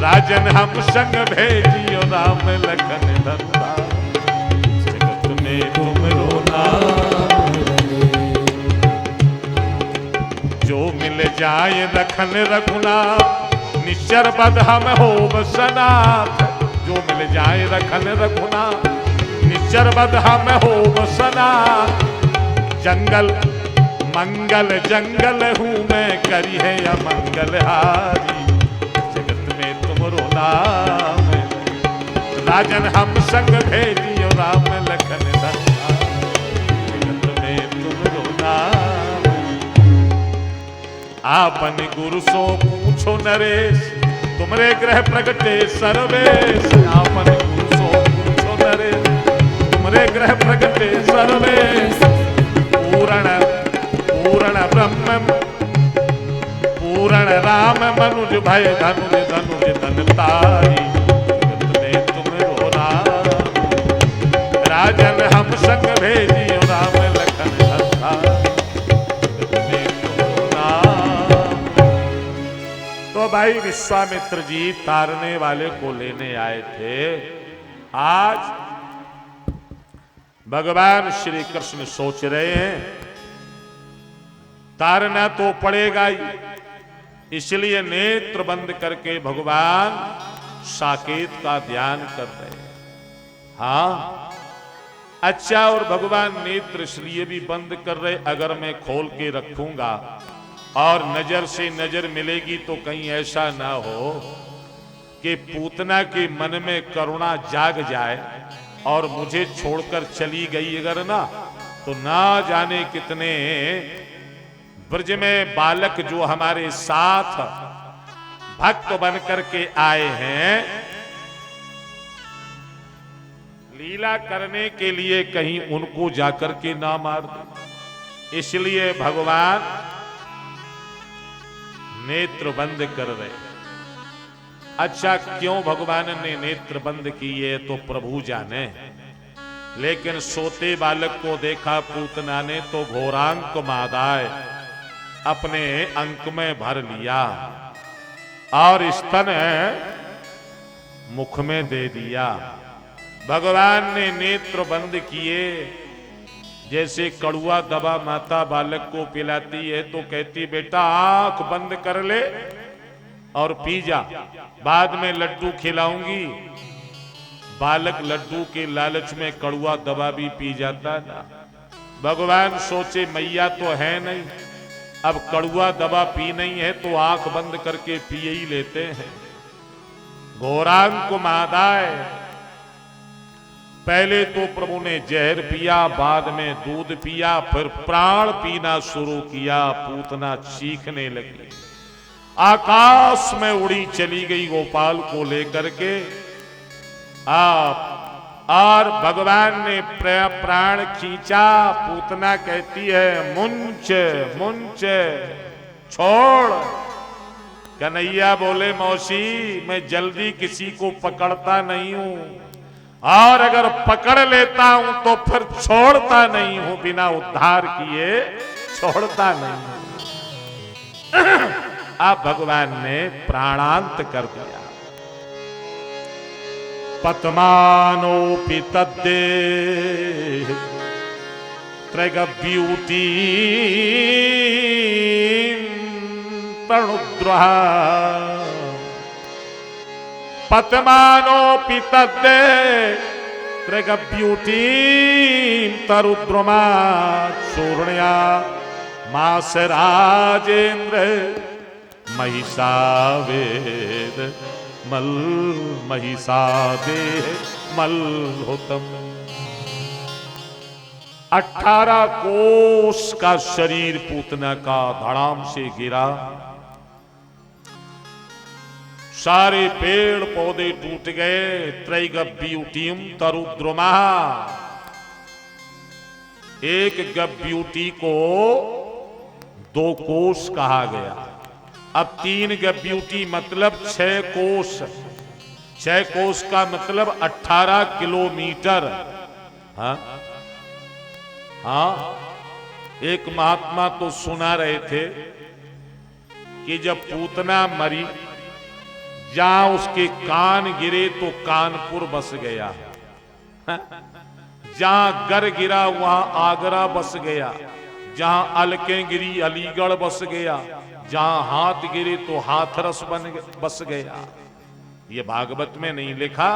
राजन हम संग भेजियो राम लखन धनुधारी, जगत में तुमरो नाम रहे। जो मिल जाए रखन रघुनाथ, निश्चर बद हम हो बसनाथ। जो मिल जाए रखन रघुनाथ, निश्चर बद हम हो बसनाथ। जंगल मंगल जंगल हूँ मैं, करी है या मंगल हारी, जगत में तुमरो नाम। राजन हम संग भेजियो राम लखन धनुधारी, जगत में तुमरो नाम। आपन गुरु सो पूछो नरेश, तुमरे ग्रह प्रगटे सर्वेश। आपन गुरु सो पूछो नरेश, तुमरे ग्रह प्रगटे सर्वेश। पूर्ण पूर्ण ब्रह्म पूर्ण राम मनुज भय धनुज धनुज धनतारी, जगत में तुमरो नाम। राजन हम संग भेजियो राम लखन धनुधारी, जगत में तुमरो नाम। तो भाई विश्वामित्र जी तारने वाले को लेने आए थे। आज भगवान श्री कृष्ण सोच रहे हैं तारना तो पड़ेगा ही, इसलिए नेत्र बंद करके भगवान साकेत का ध्यान कर रहे हैं। हाँ, अच्छा, और भगवान नेत्र इसलिए भी बंद कर रहे, अगर मैं खोल के रखूंगा और नजर से नजर मिलेगी तो कहीं ऐसा ना हो कि पूतना के मन में करुणा जाग जाए और मुझे छोड़कर चली गई अगर ना, तो ना जाने कितने ब्रज में बालक जो हमारे साथ भक्त बन करके आए हैं लीला करने के लिए, कहीं उनको जाकर के ना मार दे। इसलिए भगवान नेत्र बंद कर रहे। अच्छा, क्यों भगवान ने नेत्र बंद किए तो प्रभु जाने, लेकिन सोते बालक को देखा पूतना ने तो घोरांक मादाय अपने अंक में भर लिया और स्तन मुख में दे दिया। भगवान ने नेत्र बंद किए। जैसे कड़ुआ दवा माता बालक को पिलाती है तो कहती बेटा आंख बंद कर ले और पी जा, बाद में लड्डू खिलाऊंगी। बालक लड्डू के लालच में कड़ुआ दवा भी पी जाता ना। भगवान सोचे मैया तो है नहीं, अब कड़ुआ दवा पी नहीं है तो आंख बंद करके पिए ही लेते हैं। घोरांक मादाय, पहले तो प्रभु ने जहर पिया, बाद में दूध पिया, फिर प्राण पीना शुरू किया। पूतना चीखने लगी, आकाश में उड़ी चली गई गोपाल को लेकर के। आप और भगवान ने प्राण खींचा। पूतना कहती है मुंच मुंच, छोड़। कन्हैया बोले मौसी मैं जल्दी किसी को पकड़ता नहीं हूं, और अगर पकड़ लेता हूं तो फिर छोड़ता नहीं हूं, बिना उद्धार किए छोड़ता नहीं हूं। अब भगवान ने प्राणांत कर दिया। पतमानोपि तद्देह त्रैगव्यूटी तनुद्रहा पतमानोपि तद्देह त्रैगव्यूटी तरुद्रमा चूर्णया मास राजेंद्र महिषावेद मल महिषादेह मलहोतम। 18 कोस का शरीर पूतना का धड़ाम से गिरा, सारे पेड़ पौधे टूट गए। त्रैगव्यूटीम तरुद्रमा, एक गव्यूटी को 2 कोस कहा गया। अब 3 गव्यूटी मतलब 6 कोस। 6 कोस का मतलब 18 किलोमीटर। हाँ हाँ, एक महात्मा तो सुना रहे थे कि जब पूतना मरी, जहां उसके कान गिरे तो कानपुर बस गया, जहां गर गिरा वहां आगरा बस गया, जहां अलकें गिरी अलीगढ़ बस गया, जहां हाथ गिरे तो हाथरस बस गया। ये भागवत में नहीं लिखा,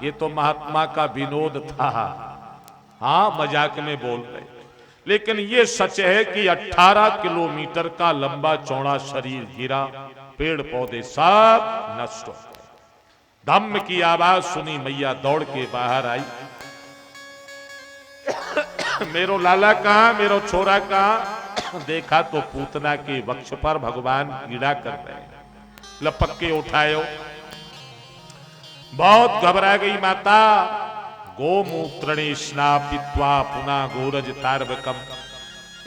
ये तो महात्मा का विनोद था। हाँ, मजाक में बोल रहे, लेकिन ये सच है कि 18 किलोमीटर का लंबा चौड़ा शरीर गिरा, पेड़ पौधे सब नष्ट हो गए। धम्म की आवाज सुनी, मैया दौड़ के बाहर आई। मेरो लाला कहां, मेरो छोरा कहां? देखा तो पूतना के वक्ष पर भगवान पीड़ा कर रहे हैं, लपक के उठाए। बहुत घबरा गई माता। गोमूत्रणे स्नापित्वा पुनः गोरज तार्वकम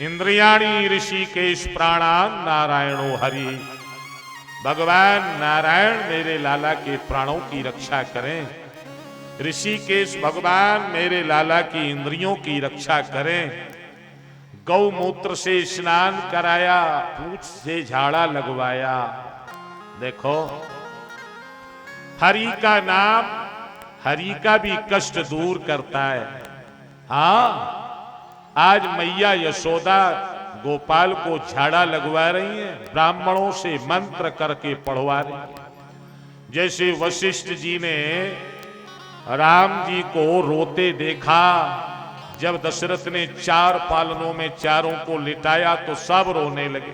इंद्रियाणी ऋषिकेश प्राणान नारायणो हरि। भगवान नारायण मेरे लाला के प्राणों की रक्षा करें। ऋषिकेश भगवान मेरे लाला की इंद्रियों की रक्षा करें। गौमूत्र से स्नान कराया, पूंछ से झाड़ा लगवाया। देखो, हरि का नाम हरि का भी कष्ट दूर करता है। हाँ, आज मैया यशोदा गोपाल को झाड़ा लगवा रही हैं, ब्राह्मणों से मंत्र करके पढ़वा रही हैं। जैसे वशिष्ठ जी ने राम जी को रोते देखा, जब दशरथ ने 4 पालनों में चारों को लिटाया तो सब रोने लगे।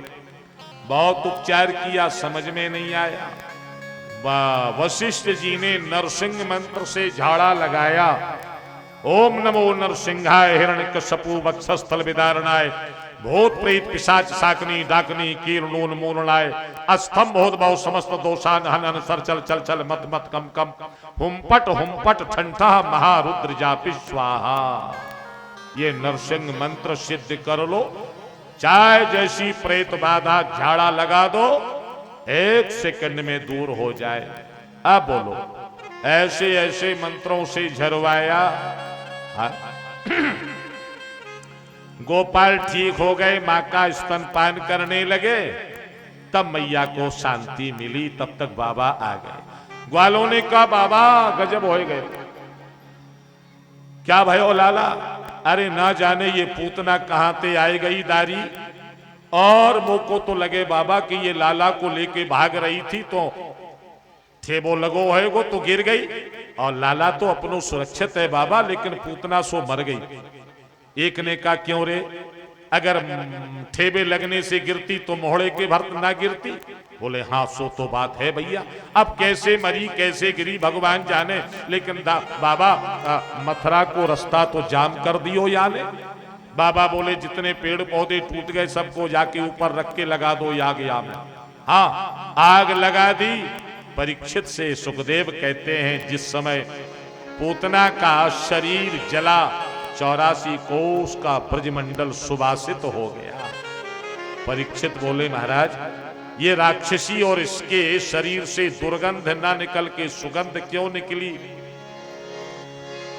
बहुत उपचार किया, समझ में नहीं आया। वशिष्ठ जी ने नरसिंह मंत्र से झाड़ा लगाया। ओम नमो नरसिंहाय हिरण्यकश्यपु वक्षस्थल विदारणाय भूत प्रेत पिशाच शाकनी डाकनी कीर्णून मूर्णाय अस्तंभोद्भव समस्त दोषान हनन सरचल चल चल मत मत कम कम हुम्पट ठंठा महारुद्र जापि स्वाहा। ये नरसिंह मंत्र सिद्ध कर लो, चाहे जैसी प्रेत बाधा झाड़ा लगा दो, 1 सेकंड में दूर हो जाए। अब बोलो, ऐसे ऐसे मंत्रों से झरवाया। गोपाल ठीक हो गए, मां का स्तनपान करने लगे, तब मैया को शांति मिली। तब तक बाबा आ गए। ग्वालों ने कहा, बाबा गजब हो गए। क्या भयो लाला? अरे ना जाने ये पूतना कहां से आई गई दारी, और मोको तो लगे बाबा कि ये लाला को लेके भाग रही थी तो ठेबो लगो है वो तो गिर गई, और लाला तो अपनो सुरक्षित है बाबा, लेकिन पूतना सो मर गई। एक ने कहा, क्यों रे? अगर ठेबे लगने से गिरती तो मोहड़े के भरत ना गिरती। बोले हाँ, सो तो बात है भैया। अब कैसे मरी कैसे गिरी भगवान जाने, लेकिन बाबा मथुरा को रास्ता तो जाम कर दियो याने। बाबा बोले जितने पेड़ पौधे टूट गए सबको जाके ऊपर रख के लगा दो आग में। हाँ, आग लगा दी। परीक्षित से सुखदेव कहते हैं, जिस समय पूतना का शरीर जला 84 कोस का ब्रजमंडल सुवासित हो गया। परीक्षित बोले, महाराज ये राक्षसी और इसके शरीर से दुर्गंध ना निकल के सुगंध क्यों निकली?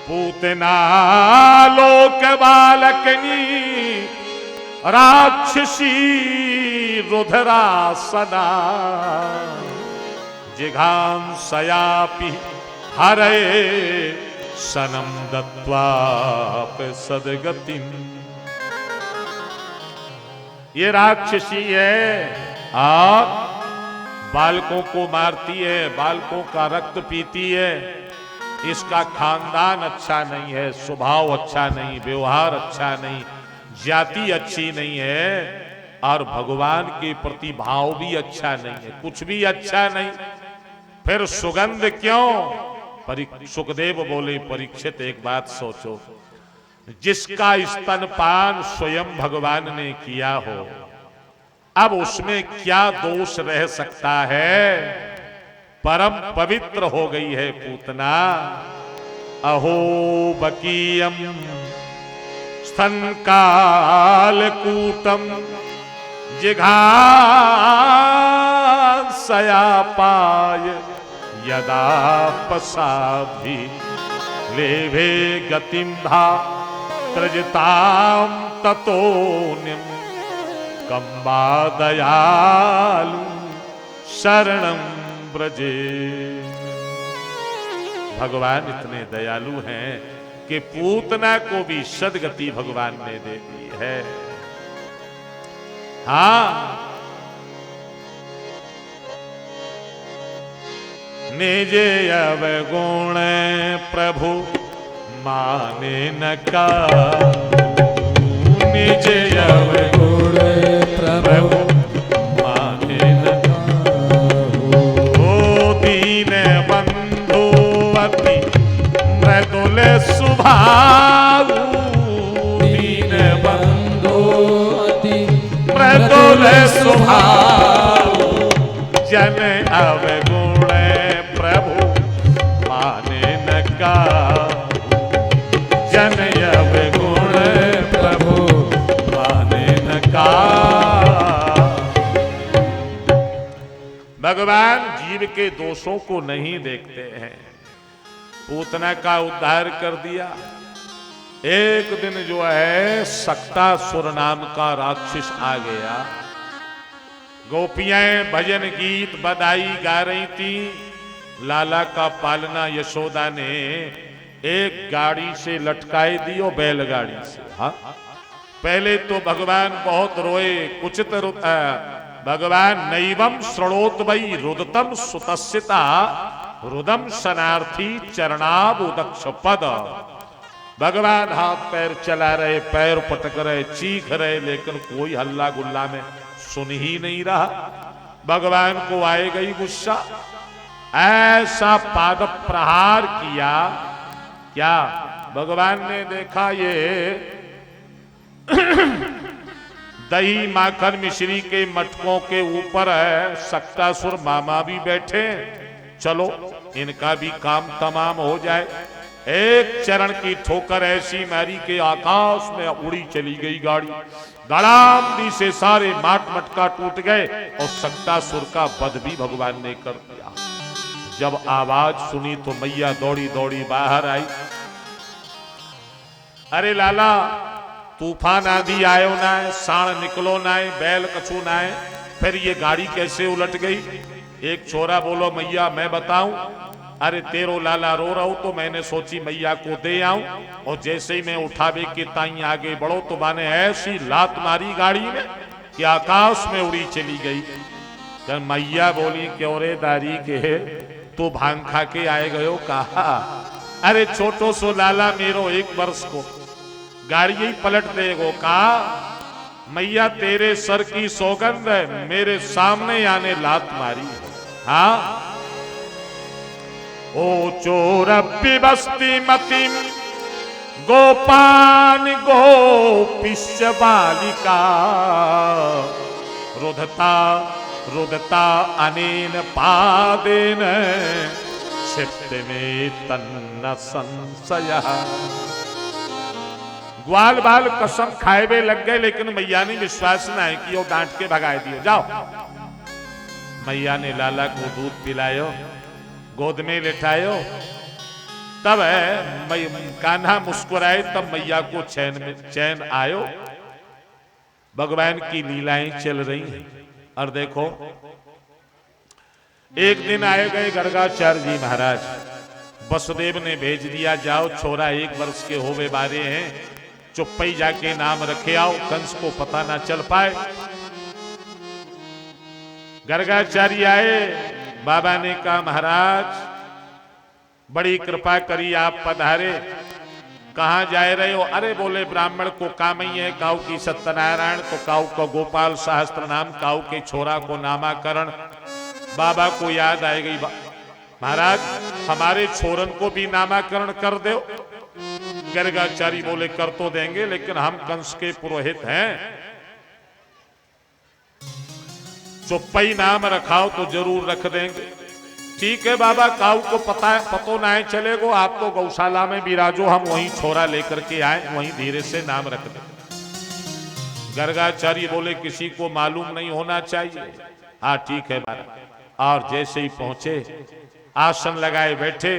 पूतना लोक बालकनी राक्षसी रुद्रासना जिघांसयापि हरे सनम दत्वाप सदगतिम। ये राक्षसी है, बालकों को मारती है, बालकों का रक्त पीती है। इसका खानदान अच्छा नहीं है, स्वभाव अच्छा नहीं, व्यवहार अच्छा नहीं, जाति अच्छी नहीं है और भगवान के प्रति भाव भी अच्छा नहीं है, कुछ भी अच्छा नहीं। फिर सुगंध क्यों? सुखदेव बोले, परीक्षित एक बात सोचो, जिसका स्तनपान स्वयं भगवान ने किया हो, अब उसमें क्या दोष रह सकता है? परम पवित्र हो गई है पूतना। अहो बकीयम स्तन काल कूटम जिघांसया पाय यदा पसाभि लेभे गतिम धा त्रजताम ततोन्यम कंबा दयालु शरणम ब्रजे। भगवान इतने दयालु हैं कि पूतना को भी सदगति भगवान ने दे दी है। हाँ, निजे अवगुण प्रभु माने न का, निजे अवगुण प्रभु माने न ओ दीन बंधु अति मृदुल स्वभाव, दीन बंधु अति मृदुल स्वभाव जन अवगुण प्रभु माने न का, जन अवगुण प्रभु माने न का। भगवान जीव के दोषों को नहीं देखते हैं। पूतना का उद्धार कर दिया। एक दिन जो है सक्तासुर नाम का राक्षस आ गया। गोपियां भजन गीत बधाई गा रही थी। लाला का पालना यशोदा ने एक गाड़ी से लटकाई दी और बैलगाड़ी से। हाँ, पहले तो भगवान बहुत रोए, कुचित भगवान नैवम श्रणोत वै रुदतम सुतस्यता रुदम शनार्थी चरणाबुदक्ष पद। भगवान हाथ पैर चला रहे, पैर पटक रहे, चीख रहे, लेकिन कोई हल्ला गुल्ला में सुन ही नहीं रहा। भगवान को आए गई गुस्सा, ऐसा पाद प्रहार किया। क्या भगवान ने देखा ये दही माखन मिश्री के मटकों के ऊपर है सक्तासुर मामा भी बैठे, चलो इनका भी काम तमाम हो जाए। एक चरण की ठोकर ऐसी मारी के आकाश में उड़ी चली गई गाड़ी। धड़ाम से सारे माट मटका टूट गए और सक्तासुर का वध भी भगवान ने कर दिया। जब आवाज सुनी तो मैया दौड़ी दौड़ी बाहर आई। अरे लाला, तूफान आंधी आयो ना है, साण निकलो ना है, बैल कछू ना है, फिर ये गाड़ी कैसे उलट गई? एक छोरा बोलो मैया मैं बताऊं। अरे तेरो लाला रो रहा हूं तो मैंने सोची मैया को दे आऊं, और जैसे ही मैं उठावे के ताई आगे बढ़ो तो माने ऐसी लात मारी गाड़ी में कि आकाश में उड़ी चली गई। तो मैया बोली क्यों रे दारी के तू भांग खा के आए गयो? कहा अरे छोटो सो लाला मेरो 1 वर्ष को गाड़ी ही पलट देगो। कहा मैया तेरे सर की सौगंध है, मेरे सामने आने लात मारी। हाँ, ओ चोरप्पि बस्ती मतिम गोपान गोपिष्य बालिका रुदता रुदता अनेन पादेन चित्त में तन्न संशय। ग्वाल बाल कसम खाए हुए लग गए, लेकिन मैया ने विश्वास न है कि वो डांट के भगाए दिए। जाओ मैया ने लाला को दूध पिलायो, गोद में लिटायो। तब कान्हा मुस्कुराए, तब मैया को चैन आयो। भगवान की लीलाएं चल रही हैं। और देखो, एक दिन आए गए गर्गाचार्य जी महाराज, वसुदेव ने भेज दिया, जाओ छोरा 1 वर्ष के होवे बारे हैं, चुप्पई जाके नाम रखे आओ, कंस को पता ना चल पाए। गर्गाचार्य आए, बाबा ने कहा महाराज बड़ी कृपा करी, आप पधारे, कहां जाए रहे हो? अरे बोले ब्राह्मण को काम ही है, काऊ की सत्यनारायण, तो काऊ का गोपाल सहस्त्र नाम, काऊ के छोरा को नामाकरण। बाबा को याद आए गई, महाराज हमारे छोरन को भी नामाकरण कर दो। गर्गाचार्य बोले कर तो देंगे, लेकिन हम कंस के पुरोहित हैं, चुप्पई नाम रखाओ तो जरूर रख देंगे। ठीक है बाबा, काऊ को पतो ना है चलेगो, आप तो गौशाला में विराजो, हम वहीं छोरा लेकर के आए, वहीं धीरे से नाम रख दें। गर्गाचार्य बोले किसी को मालूम नहीं होना चाहिए। हाँ ठीक है महाराज। और जैसे ही पहुंचे, आसन लगाए बैठे,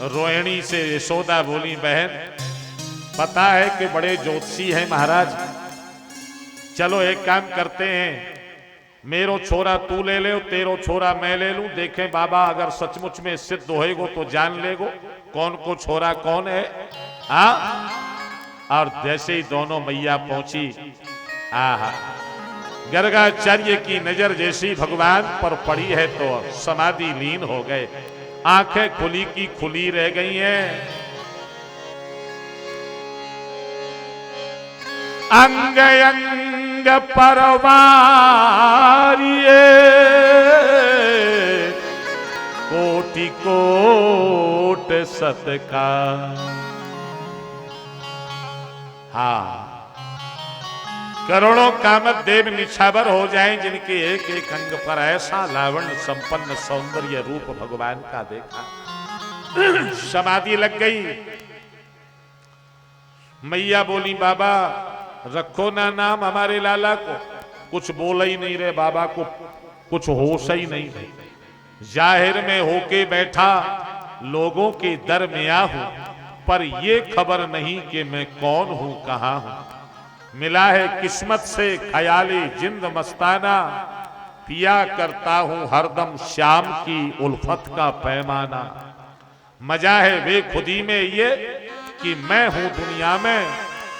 रोहिणी से यशोदा बोली बहन पता है कि बड़े ज्योतिषी हैं महाराज, चलो एक काम करते हैं, मेरो छोरा तू ले ले, तेरो छोरा मैं ले लूं, देखें बाबा अगर सचमुच में सिद्ध होएगो तो जान लेगो कौन को छोरा कौन है। और जैसे ही दोनों मैया पहुंची, आहा, गर्गाचार्य की नजर जैसी भगवान पर पड़ी है तो समाधि लीन हो गए, आंखें खुली की खुली रह गई हैं। अंग अंग परवारिये कोटि कोट सतका। हाँ, करोड़ों कामदेव निछावर हो जाएं जिनके एक एक अंग पर ऐसा लावण्य संपन्न सौंदर्य रूप भगवान का देखा। समाधि लग गई। मैया बोली बाबा रखो ना नाम हमारे लाला को। कुछ बोला ही नहीं रहे बाबा को, कुछ होश ही नहीं है। जाहिर में होके बैठा, लोगों के दर में आ हूं, पर ये खबर नहीं कि मैं कौन हूं, कहां हूं। मिला है किस्मत से ख्याली जिंद मस्ताना, पिया करता हूं हरदम शाम की उल्फत का पैमाना। मजा है वे खुदी में ये कि मैं हूं दुनिया में,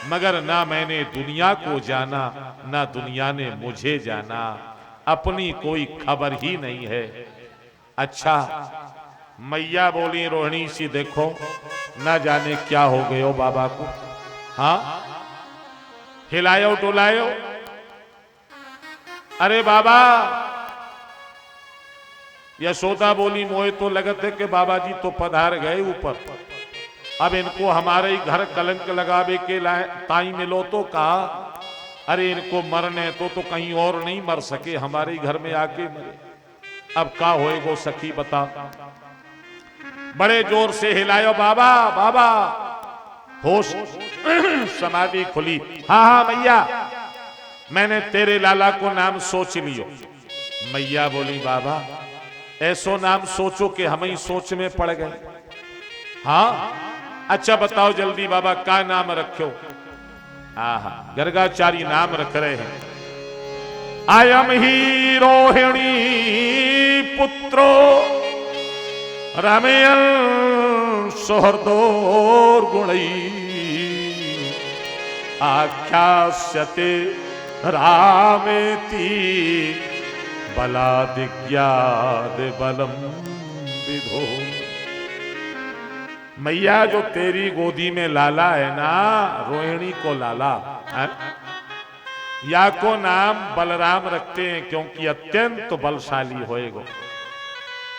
मगर ना मैंने दुनिया को जाना, ना दुनिया ने मुझे जाना। अपनी कोई खबर ही नहीं है। अच्छा, मैया बोली रोहिणी सी देखो, ना जाने क्या हो गए हो बाबा को। हाँ, हिलायो डुलायो। अरे बाबा, यशोदा बोली मोए तो लगत है कि बाबा जी तो पधार गए ऊपर, अब इनको हमारे ही घर कलंक लगावे के ताई मिलो तो कहा। अरे इनको मरने तो कहीं और नहीं मर सके, हमारे ही घर में आके मरे। अब का होएगो सखी बता। बड़े जोर से हिलायो बाबा बाबा, होश समाधि खुली। हाँ हाँ मैया, मैंने तेरे लाला को नाम सोच लियो। मैया बोली बाबा ऐसो नाम सोचो कि हम ही सोच में पड़ गए। हाँ अच्छा बताओ जल्दी बाबा का नाम रखो। आहा, गर्गाचार्य नाम रख रहे हैं। आयम ही रोहिणी पुत्रो रमयन सुहृदोर गुणई, आख्यास्यते रामेति बलादिज्ञाद बलम विधो। मैया जो तेरी गोदी में लाला है ना, रोहिणी को लाला है? या को नाम बलराम रखते हैं क्योंकि अत्यंत बलशाली होएगा।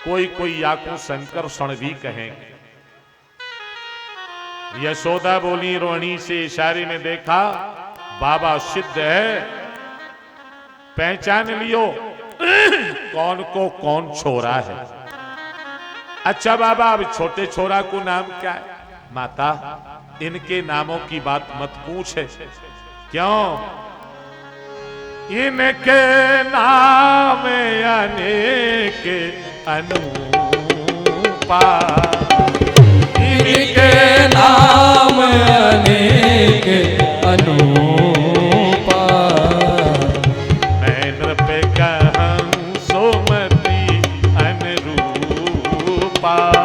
कोई कोई या को संकर्षण भी कहेंगे। यशोदा बोली रोहिणी से इशारे में देखा, बाबा सिद्ध है, पहचान लियो कौन को कौन छोरा है। अच्छा बाबा अब छोटे छोरा को नाम क्या है? माता इनके नामों की बात मत पूछे। क्यों? इनके नाम अनेक के अनूपा। इनके नाम अनेक अनूपा। नैन पे कहूँ सोमती अनुरूपा।